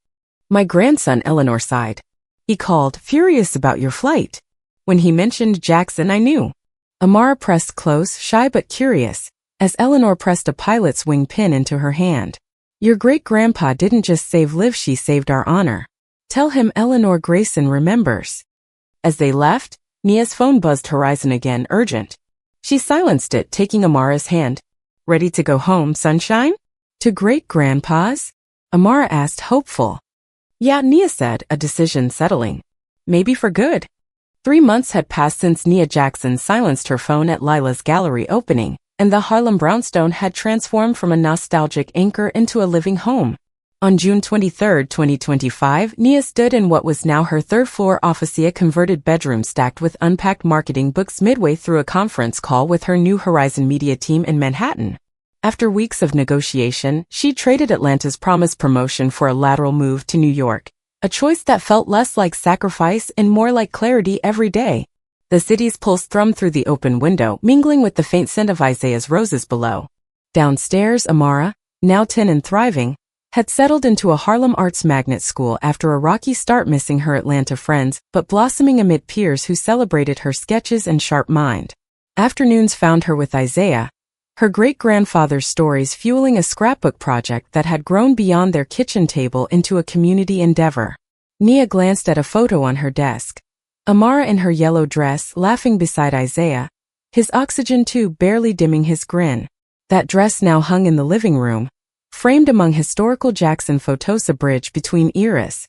My grandson, Eleanor sighed. He called, furious about your flight. When he mentioned Jackson, I knew. Amara pressed close, shy but curious, as Eleanor pressed a pilot's wing pin into her hand. Your great-grandpa didn't just save lives, she saved our honor. Tell him Eleanor Grayson remembers. As they left, Nia's phone buzzed Horizon again, urgent. She silenced it, taking Amara's hand. Ready to go home, sunshine? To great-grandpa's? Amara asked, hopeful. Yeah, Nia said, a decision settling. Maybe for good. 3 months had passed since Nia Jackson silenced her phone at Lila's gallery opening, and the Harlem brownstone had transformed from a nostalgic anchor into a living home. On June 23, 2025, Nia stood in what was now her third-floor office, a converted bedroom stacked with unpacked marketing books midway through a conference call with her New Horizon media team in Manhattan. After weeks of negotiation, she traded Atlanta's promised promotion for a lateral move to New York, a choice that felt less like sacrifice and more like clarity every day. The city's pulse thrummed through the open window, mingling with the faint scent of Isaiah's roses below. Downstairs, Amara, now 10 and thriving, had settled into a Harlem arts magnet school after a rocky start, missing her Atlanta friends, but blossoming amid peers who celebrated her sketches and sharp mind. Afternoons found her with Isaiah, her great-grandfather's stories fueling a scrapbook project that had grown beyond their kitchen table into a community endeavor. Nia glanced at a photo on her desk. Amara in her yellow dress, laughing beside Isaiah, his oxygen tube barely dimming his grin. That dress now hung in the living room, framed among historical Jackson photos, a bridge between eras.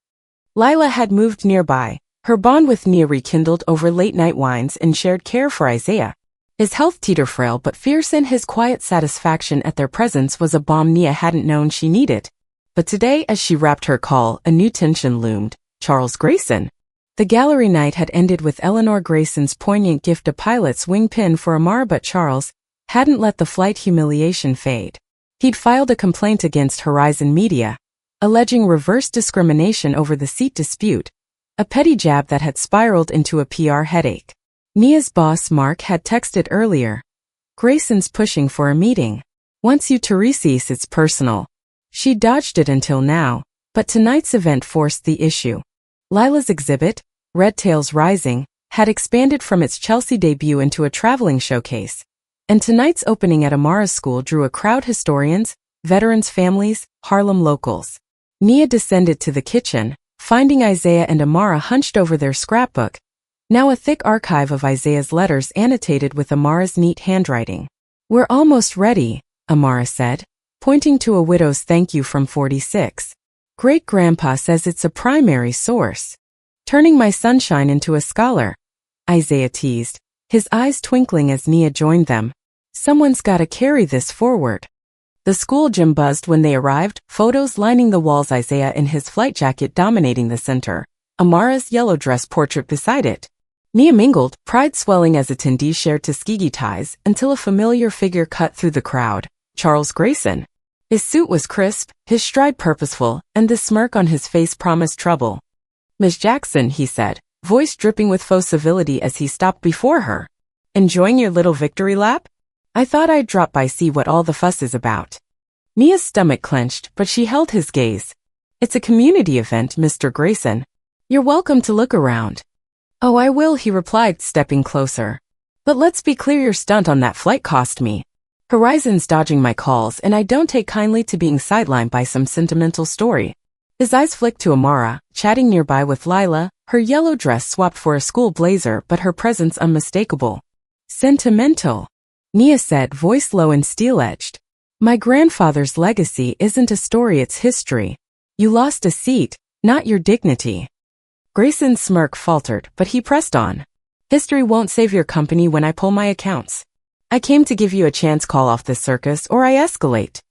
Lila had moved nearby, her bond with Nia rekindled over late-night wines and shared care for Isaiah. His health teetered frail but fierce, and his quiet satisfaction at their presence was a balm Nia hadn't known she needed. But today, as she wrapped her call, a new tension loomed. Charles Grayson. The gallery night had ended with Eleanor Grayson's poignant gift, a pilot's wing pin for Amara, but Charles hadn't let the flight humiliation fade. He'd filed a complaint against Horizon Media, alleging reverse discrimination over the seat dispute, a petty jab that had spiraled into a PR headache. Nia's boss, Mark, had texted earlier. Grayson's pushing for a meeting. Once you Teresis, it's personal. She dodged it until now, but tonight's event forced the issue. Lila's exhibit, Red Tails Rising, had expanded from its Chelsea debut into a traveling showcase. And tonight's opening at Amara's school drew a crowd: historians, veterans' families, Harlem locals. Nia descended to the kitchen, finding Isaiah and Amara hunched over their scrapbook, now a thick archive of Isaiah's letters annotated with Amara's neat handwriting. We're almost ready, Amara said, pointing to a widow's thank you from 46. Great-grandpa says it's a primary source. Turning my sunshine into a scholar, Isaiah teased, his eyes twinkling as Nia joined them. Someone's gotta carry this forward. The school gym buzzed when they arrived, photos lining the walls, Isaiah in his flight jacket dominating the center, Amara's yellow dress portrait beside it. Nia mingled, pride swelling as attendees shared Tuskegee ties, until a familiar figure cut through the crowd: Charles Grayson. His suit was crisp, his stride purposeful, and the smirk on his face promised trouble. Miss Jackson, he said, voice dripping with faux civility as he stopped before her. Enjoying your little victory lap? I thought I'd drop by, see what all the fuss is about. Nia's stomach clenched, but she held his gaze. It's a community event, Mr. Grayson. You're welcome to look around. Oh, I will, he replied, stepping closer. But let's be clear, your stunt on that flight cost me. Horizon's dodging my calls, and I don't take kindly to being sidelined by some sentimental story. His eyes flicked to Amara, chatting nearby with Lila, her yellow dress swapped for a school blazer, but her presence unmistakable. Sentimental, Nia said, voice low and steel-edged. My grandfather's legacy isn't a story, it's history. You lost a seat, not your dignity. Grayson's smirk faltered, but he pressed on. History won't save your company when I pull my accounts. I came to give you a chance, call off this circus or I escalate.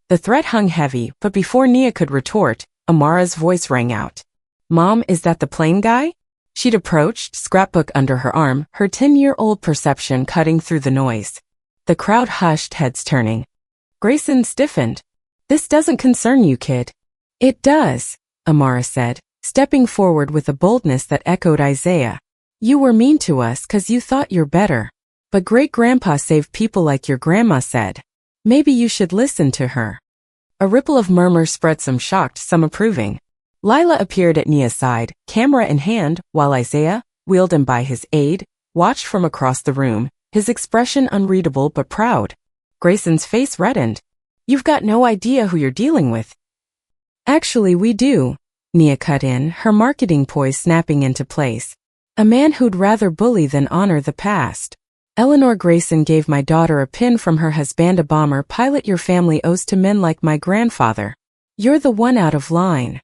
The threat hung heavy, but before Nia could retort, Amara's voice rang out. Mom, is that the plane guy? She'd approached, scrapbook under her arm, her 10-year-old perception cutting through the noise. The crowd hushed, heads turning. Grayson stiffened. This doesn't concern you, kid. It does, Amara said, stepping forward with a boldness that echoed Isaiah. You were mean to us 'cause you thought you're better. But great-grandpa saved people like your grandma said. Maybe you should listen to her. A ripple of murmurs spread, some shocked, some approving. Lila appeared at Nia's side, camera in hand, while Isaiah, wheeled in by his aide, watched from across the room, his expression unreadable but proud. Grayson's face reddened. You've got no idea who you're dealing with. Actually, we do, Nia cut in, her marketing poise snapping into place. A man who'd rather bully than honor the past. Eleanor Grayson gave my daughter a pin from her husband, a bomber pilot your family owes to men like my grandfather. You're the one out of line.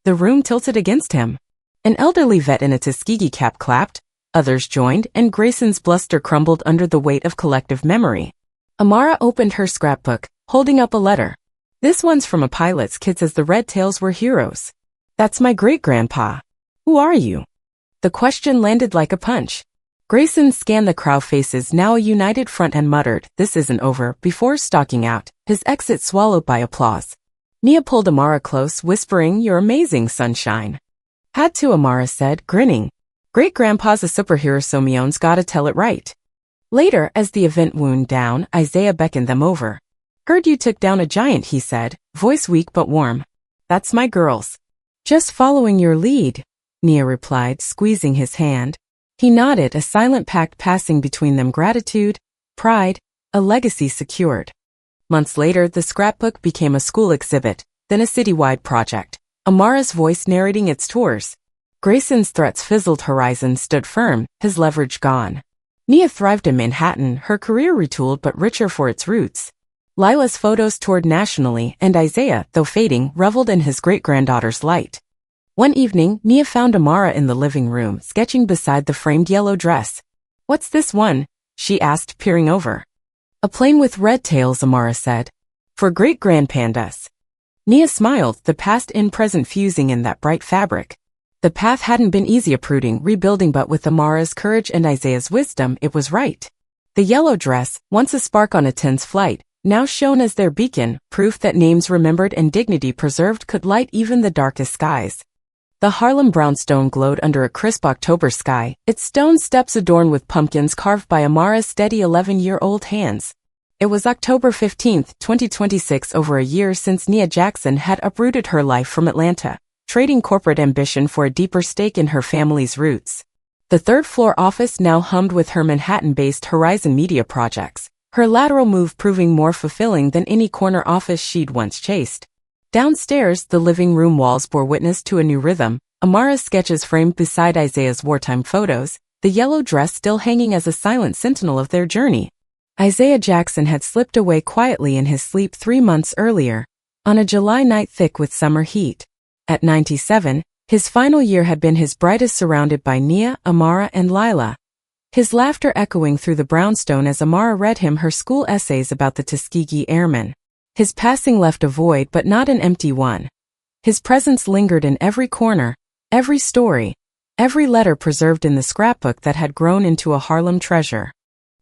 The room tilted against him. An elderly vet in a Tuskegee cap clapped, others joined, and Grayson's bluster crumbled under the weight of collective memory. Amara opened her scrapbook, holding up a letter. This one's from a pilot's kid, says the Red Tails were heroes. That's my great-grandpa. Who are you? The question landed like a punch. Grayson scanned the crowd faces, now a united front, and muttered, "This isn't over," before stalking out, his exit swallowed by applause. Nia pulled Amara close, whispering, "You're amazing, sunshine." Had to, Amara said, grinning. Great-grandpa's a superhero, so Mion's gotta tell it right. Later, as the event wound down, Isaiah beckoned them over. "Heard you took down a giant," he said, voice weak but warm. "That's my girls." "Just following your lead," Nia replied, squeezing his hand. He nodded, a silent pact passing between them, gratitude, pride, a legacy secured. Months later, the scrapbook became a school exhibit, then a citywide project, Amara's voice narrating its tours. Grayson's threats fizzled, Horizon stood firm, his leverage gone. Nia thrived in Manhattan, her career retooled but richer for its roots. Lila's photos toured nationally, and Isaiah, though fading, reveled in his great-granddaughter's light. One evening, Nia found Amara in the living room, sketching beside the framed yellow dress. "What's this one?" she asked, peering over. "A plane with red tails," Amara said. "For great-grandpandas." Nia smiled, the past and present fusing in that bright fabric. The path hadn't been easy, uprooting, rebuilding, but with Amara's courage and Isaiah's wisdom, it was right. The yellow dress, once a spark on a tense flight, now shone as their beacon, proof that names remembered and dignity preserved could light even the darkest skies. The Harlem brownstone glowed under a crisp October sky, its stone steps adorned with pumpkins carved by Amara's steady 11-year-old hands. It was October 15, 2026, over a year since Nia Jackson had uprooted her life from Atlanta, trading corporate ambition for a deeper stake in her family's roots. The third-floor office now hummed with her Manhattan-based Horizon Media projects, her lateral move proving more fulfilling than any corner office she'd once chased. Downstairs, the living room walls bore witness to a new rhythm, Amara's sketches framed beside Isaiah's wartime photos, the yellow dress still hanging as a silent sentinel of their journey. Isaiah Jackson had slipped away quietly in his sleep 3 months earlier, on a July night thick with summer heat. At 97, his final year had been his brightest, surrounded by Nia, Amara, and Lila. His laughter echoing through the brownstone as Amara read him her school essays about the Tuskegee Airmen. His passing left a void, but not an empty one. His presence lingered in every corner, every story, every letter preserved in the scrapbook that had grown into a Harlem treasure.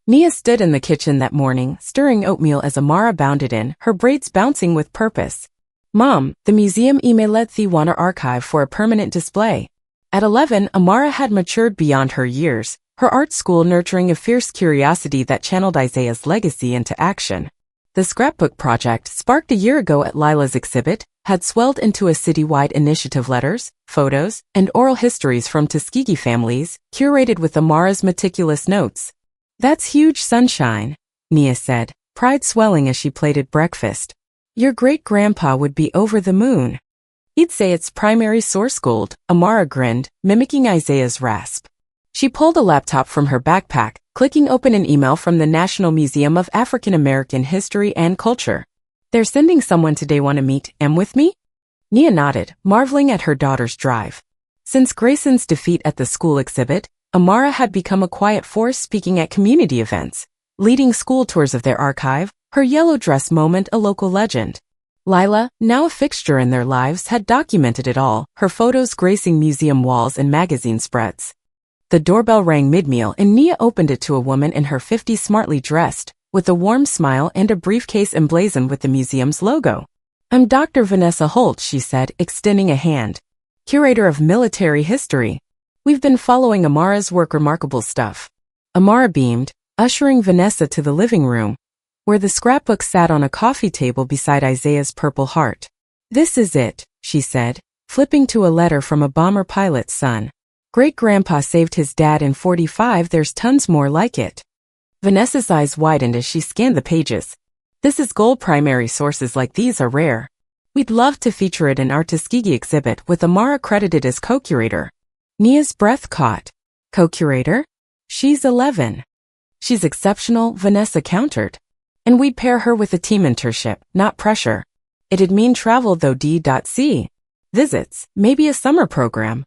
Nia stood in the kitchen that morning, stirring oatmeal as Amara bounded in, her braids bouncing with purpose. "Mom, the museum emailed the wanna archive for a permanent display." At 11, Amara had matured beyond her years, her art school nurturing a fierce curiosity that channeled Isaiah's legacy into action. The scrapbook project, sparked a year ago at Lila's exhibit, had swelled into a citywide initiative, letters, photos, and oral histories from Tuskegee families, curated with Amara's meticulous notes. "That's huge, sunshine," Nia said, pride swelling as she plated breakfast. "Your great-grandpa would be over the moon." "He'd say it's primary source gold," Amara grinned, mimicking Isaiah's rasp. She pulled a laptop from her backpack, clicking open an email from the National Museum of African American History and Culture. "They're sending someone today. Want to meet em with me?" Nia nodded, marveling at her daughter's drive. Since Grayson's defeat at the school exhibit, Amara had become a quiet force, speaking at community events, leading school tours of their archive, her yellow dress moment a local legend. Lila, now a fixture in their lives, had documented it all, her photos gracing museum walls and magazine spreads. The doorbell rang mid-meal and Nia opened it to a woman in her 50s, smartly dressed, with a warm smile and a briefcase emblazoned with the museum's logo. "I'm Dr. Vanessa Holt," she said, extending a hand. "Curator of Military History. We've been following Amara's work, remarkable stuff." Amara beamed, ushering Vanessa to the living room, where the scrapbook sat on a coffee table beside Isaiah's purple heart. "This is it," she said, flipping to a letter from a bomber pilot's son. "Great-grandpa saved his dad in 45, there's tons more like it." Vanessa's eyes widened as she scanned the pages. "This is gold. Primary sources like these are rare. We'd love to feature it in our Tuskegee exhibit, with Amara credited as co-curator." Nia's breath caught. "Co-curator? She's 11. She's exceptional, Vanessa countered. And we'd pair her with a team internship, not pressure. It'd mean travel though D.C. Visits, maybe a summer program.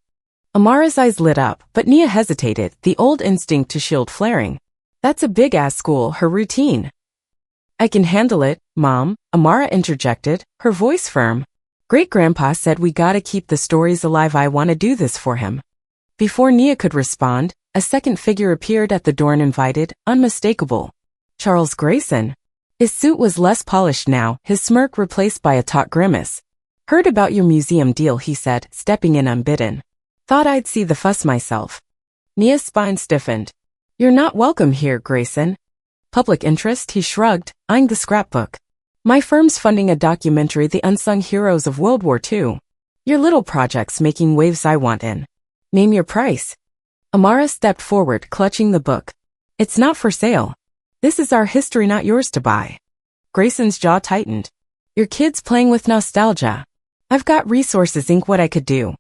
Amara's eyes lit up, but Nia hesitated, the old instinct to shield flaring. That's a big-ass school, her routine. I can handle it, Mom, Amara interjected, her voice firm. Great-grandpa said we gotta keep the stories alive. I wanna do this for him. Before Nia could respond, a second figure appeared at the door and invited, unmistakable. Charles Grayson. His suit was less polished now, his smirk replaced by a taut grimace. Heard about your museum deal, he said, stepping in unbidden. Thought I'd see the fuss myself. Nia's spine stiffened. You're not welcome here, Grayson. Public interest, he shrugged, eyeing the scrapbook. My firm's funding a documentary, The Unsung Heroes of World War II. Your little project's making waves, I want in. Name your price. Amara stepped forward, clutching the book. It's not for sale. This is our history, not yours to buy. Grayson's jaw tightened. Your kid's playing with nostalgia. I've got resources, Inc. What I could do.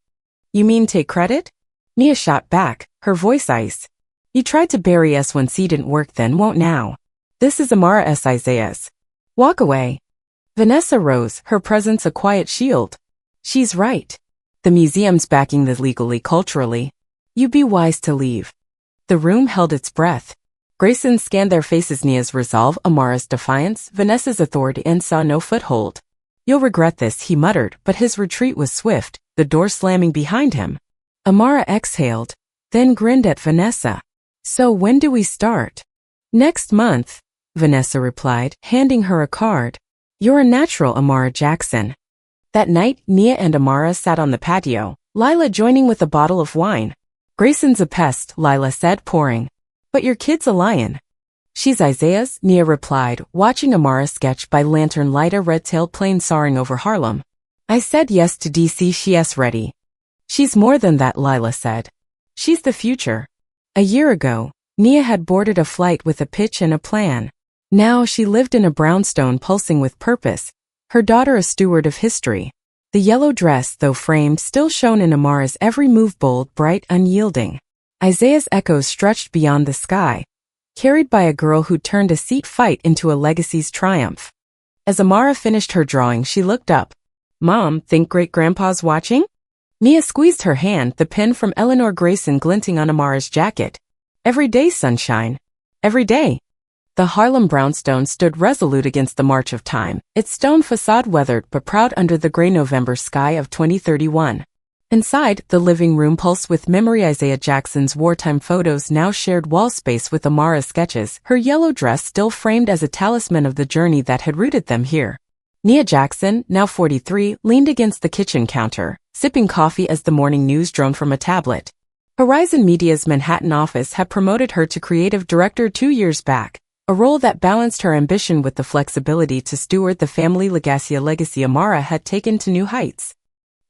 You mean take credit? Nia shot back, her voice ice. You tried to bury us when C didn't work then, won't now. This is Amara S. Isaiah's. Walk away. Vanessa rose, her presence a quiet shield. She's right. The museum's backing this legally, culturally. You'd be wise to leave. The room held its breath. Grayson scanned their faces, Nia's resolve, Amara's defiance, Vanessa's authority, and saw no foothold. You'll regret this, he muttered, but his retreat was swift, the door slamming behind him. Amara exhaled, then grinned at Vanessa. So when do we start? Next month, Vanessa replied, handing her a card. You're a natural, Amara Jackson. That night, Nia and Amara sat on the patio, Lila joining with a bottle of wine. Grayson's a pest, Lila said, pouring. But your kid's a lion. She's Isaiah's, Nia replied, watching Amara sketch by lantern light a red-tailed plane soaring over Harlem. I said yes to DC, she's ready. She's more than that, Lila said. She's the future. A year ago, Nia had boarded a flight with a pitch and a plan. Now she lived in a brownstone pulsing with purpose, her daughter a steward of history. The yellow dress, though framed, still shone in Amara's every move, bold, bright, unyielding. Isaiah's echoes stretched beyond the sky, carried by a girl who'd turned a seat fight into a legacy's triumph. As Amara finished her drawing, she looked up. Mom, think great-grandpa's watching? Nia squeezed her hand, the pin from Eleanor Grayson glinting on Amara's jacket. Every day, sunshine. Every day. The Harlem brownstone stood resolute against the march of time, its stone facade weathered but proud under the gray November sky of 2031. Inside, the living room pulsed with memory, Isaiah Jackson's wartime photos now shared wall space with Amara's sketches, her yellow dress still framed as a talisman of the journey that had rooted them here. Nia Jackson, now 43, leaned against the kitchen counter, sipping coffee as the morning news droned from a tablet. Horizon Media's Manhattan office had promoted her to creative director 2 years back, a role that balanced her ambition with the flexibility to steward the family legacy Amara had taken to new heights.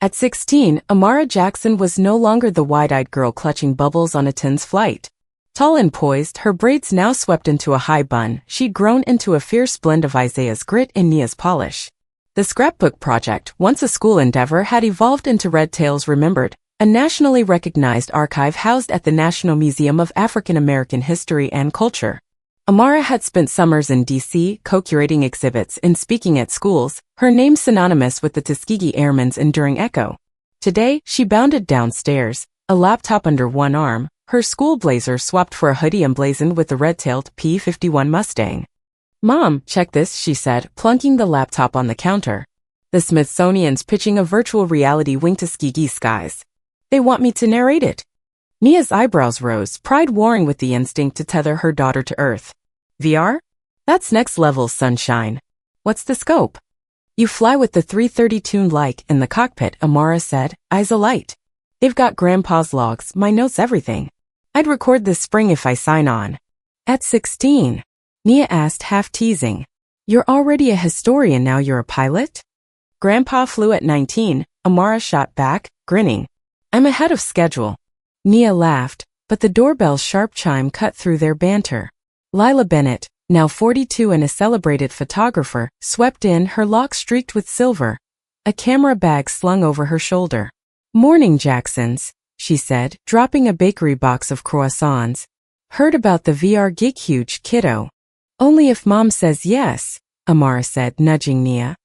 At 16, Amara Jackson was no longer the wide-eyed girl clutching bubbles on a tin's flight. Tall and poised, her braids now swept into a high bun, she'd grown into a fierce blend of Isaiah's grit and Nia's polish. The scrapbook project, once a school endeavor, had evolved into Red Tales Remembered, a nationally recognized archive housed at the National Museum of African American History and Culture. Amara had spent summers in D.C., co-curating exhibits and speaking at schools, her name synonymous with the Tuskegee Airmen's enduring echo. Today, she bounded downstairs, a laptop under one arm, her school blazer swapped for a hoodie emblazoned with the red-tailed P-51 Mustang. Mom, check this, she said, plunking the laptop on the counter. The Smithsonian's pitching a virtual reality wing to Tuskegee skies. They want me to narrate it. Nia's eyebrows rose, pride warring with the instinct to tether her daughter to earth. VR? That's next level, sunshine. What's the scope? You fly with the 330 tuned like in the cockpit, Amara said, eyes alight. They've got Grandpa's logs, my notes, everything. I'd record this spring if I sign on. At 16, Nia asked, half teasing. You're already a historian, now you're a pilot? Grandpa flew at 19, Amara shot back, grinning. I'm ahead of schedule. Nia laughed, but the doorbell's sharp chime cut through their banter. Lila Bennett, now 42 and a celebrated photographer, swept in, her locks streaked with silver, a camera bag slung over her shoulder. Morning, Jacksons, she said, dropping a bakery box of croissants. Heard about the VR gig? Huge, kiddo. Only if Mom says yes, Amara said, nudging Nia.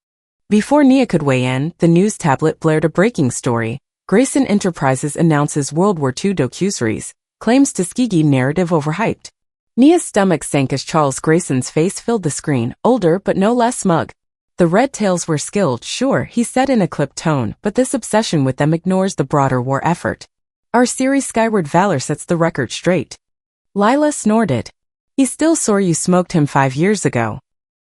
Before Nia could weigh in, the news tablet blared a breaking story. Grayson Enterprises announces World War II docuseries, claims Tuskegee narrative overhyped. Nia's stomach sank as Charles Grayson's face filled the screen, older but no less smug. The Red Tails were skilled, sure, he said in a clipped tone, but this obsession with them ignores the broader war effort. Our series Skyward Valor sets the record straight. Lila snorted. He's still sore you smoked him 5 years ago.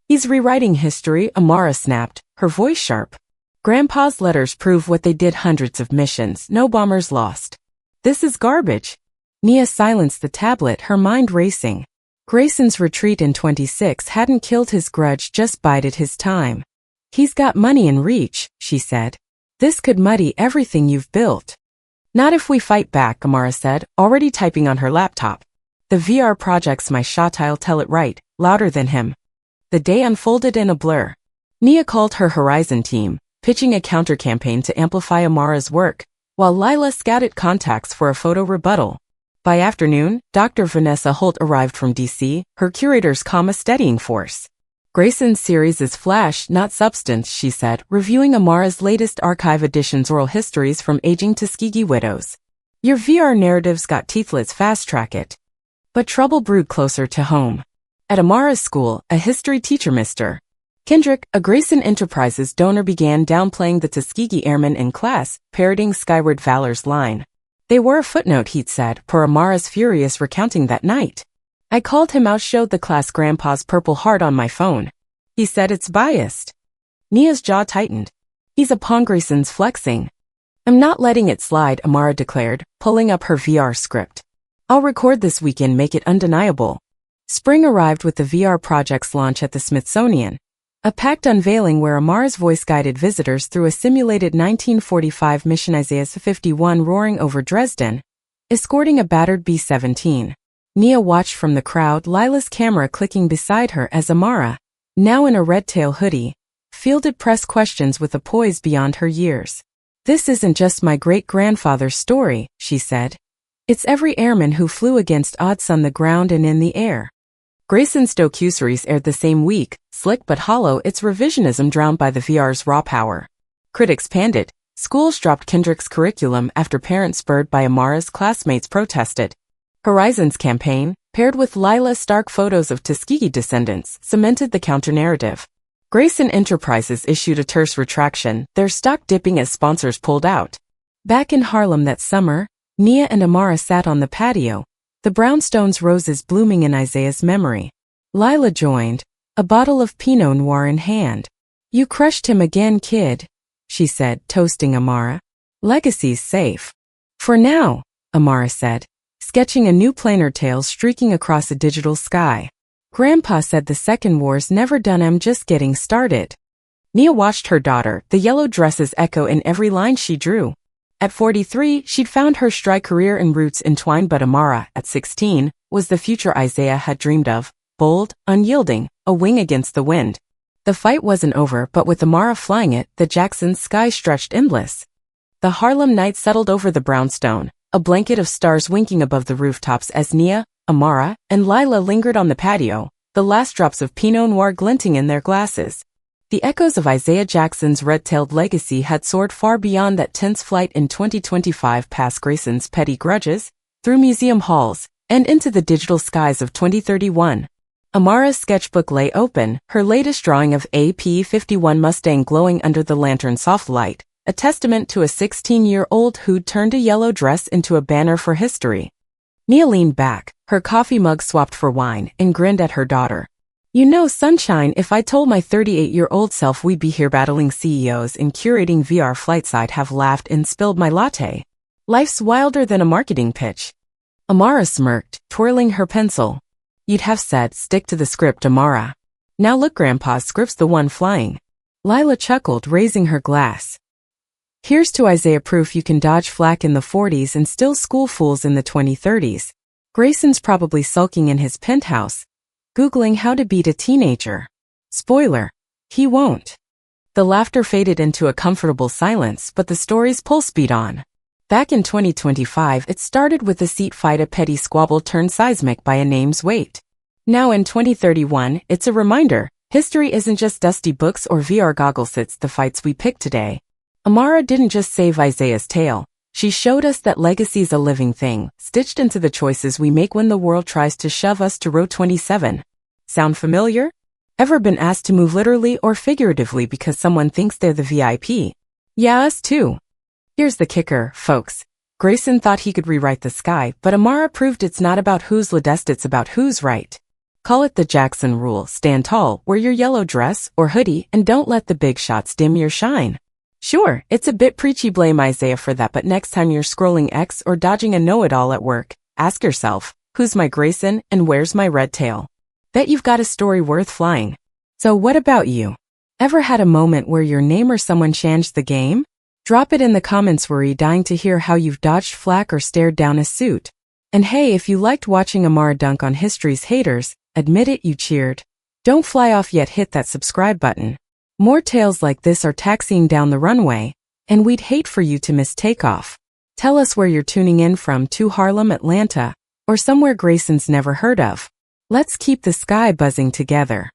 He's rewriting history, Amara snapped, her voice sharp. Grandpa's letters prove what they did, hundreds of missions, no bombers lost. This is garbage. Nia silenced the tablet, her mind racing. Grayson's retreat in 26 hadn't killed his grudge, just bided his time. He's got money and reach, she said. This could muddy everything you've built. Not if we fight back, Amara said, already typing on her laptop. The VR project's my shot, I'll tell it right, louder than him. The day unfolded in a blur. Nia called her Horizon team, pitching a counter-campaign to amplify Amara's work, while Lila scouted contacts for a photo rebuttal. By afternoon, Dr. Vanessa Holt arrived from D.C., her curator's steadying force. Grayson's series is flash, not substance, she said, reviewing Amara's latest archive editions, oral histories from aging Tuskegee widows. Your VR narrative's got teeth, let's fast-track it. But trouble brewed closer to home. At Amara's school, a history teacher, Mr. Kendrick, a Grayson Enterprises donor, began downplaying the Tuskegee Airmen in class, parroting Skyward Valor's line. They were a footnote, he'd said, per Amara's furious recounting that night. I called him out, showed the class Grandpa's Purple Heart on my phone. He said it's biased. Nia's jaw tightened. He's a pawn, Grayson's flexing. I'm not letting it slide, Amara declared, pulling up her VR script. I'll record this weekend, make it undeniable. Spring arrived with the VR project's launch at the Smithsonian. A packed unveiling where Amara's voice guided visitors through a simulated 1945 mission, Isaiah 51 roaring over Dresden, escorting a battered B-17. Nia watched from the crowd, Lila's camera clicking beside her as Amara, now in a red tail hoodie, fielded press questions with a poise beyond her years. This isn't just my great-grandfather's story, she said. It's every airman who flew against odds on the ground and in the air. Grayson's docuseries aired the same week, slick but hollow, its revisionism drowned by the VR's raw power. Critics panned it. Schools dropped Kendrick's curriculum after parents spurred by Amara's classmates protested. Horizon's campaign, paired with Lila's stark photos of Tuskegee descendants, cemented the counter-narrative. Grayson Enterprises issued a terse retraction, their stock dipping as sponsors pulled out. Back in Harlem that summer, Nia and Amara sat on the patio, the brownstone's roses blooming in Isaiah's memory. Lila joined, a bottle of Pinot Noir in hand. You crushed him again, kid, she said, toasting Amara. Legacy's safe. For now, Amara said, sketching a new planar tail streaking across a digital sky. Grandpa said the Second War's never done, I'm just getting started. Nia watched her daughter, the yellow dresses echo in every line she drew. At 43, she'd found her strike career and roots entwined, but Amara, at 16, was the future Isaiah had dreamed of, bold, unyielding, a wing against the wind. The fight wasn't over, but with Amara flying it, the Jackson's sky stretched endless. The Harlem night settled over the brownstone, a blanket of stars winking above the rooftops as Nia, Amara, and Lila lingered on the patio, the last drops of Pinot Noir glinting in their glasses. The echoes of Isaiah Jackson's red-tailed legacy had soared far beyond that tense flight in 2025, past Grayson's petty grudges, through museum halls, and into the digital skies of 2031. Amara's sketchbook lay open, her latest drawing of a P-51 Mustang glowing under the lantern's soft light, a testament to a 16-year-old who'd turned a yellow dress into a banner for history. Nia leaned back, her coffee mug swapped for wine, and grinned at her daughter. You know, sunshine, if I told my 38-year-old self we'd be here battling CEOs and curating VR flights, I'd have laughed and spilled my latte. Life's wilder than a marketing pitch. Amara smirked, twirling her pencil. You'd have said, stick to the script, Amara. Now look, Grandpa's script's the one flying. Lila chuckled, raising her glass. Here's to Isaiah, proof you can dodge flack in the 40s and still school fools in the 2030s. Grayson's probably sulking in his penthouse, Googling how to beat a teenager. Spoiler, he won't. The laughter faded into a comfortable silence, but the story's pulse beat on. Back in 2025, it started with a seat fight, a petty squabble turned seismic by a name's weight. Now in 2031, it's a reminder, history isn't just dusty books or VR goggles, it's the fights we pick today. Amara didn't just save Isaiah's tail. She showed us that legacy's a living thing, stitched into the choices we make when the world tries to shove us to row 27. Sound familiar? Ever been asked to move literally or figuratively because someone thinks they're the VIP? Yeah, us too. Here's the kicker, folks. Grayson thought he could rewrite the sky, but Amara proved it's not about who's loudest, it's about who's right. Call it the Jackson rule: stand tall, wear your yellow dress or hoodie, and don't let the big shots dim your shine. Sure, it's a bit preachy, blame Isaiah for that, but next time you're scrolling X or dodging a know-it-all at work, ask yourself, who's my Grayson and where's my red tail? Bet you've got a story worth flying. So what about you? Ever had a moment where your name or someone changed the game? Drop it in the comments. We're dying to hear how you've dodged flack or stared down a suit. And hey, if you liked watching Amara dunk on history's haters, admit it, you cheered. Don't fly off yet, hit that subscribe button. More tales like this are taxiing down the runway, and we'd hate for you to miss takeoff. Tell us where you're tuning in from, to Harlem, Atlanta, or somewhere Grayson's never heard of. Let's keep the sky buzzing together.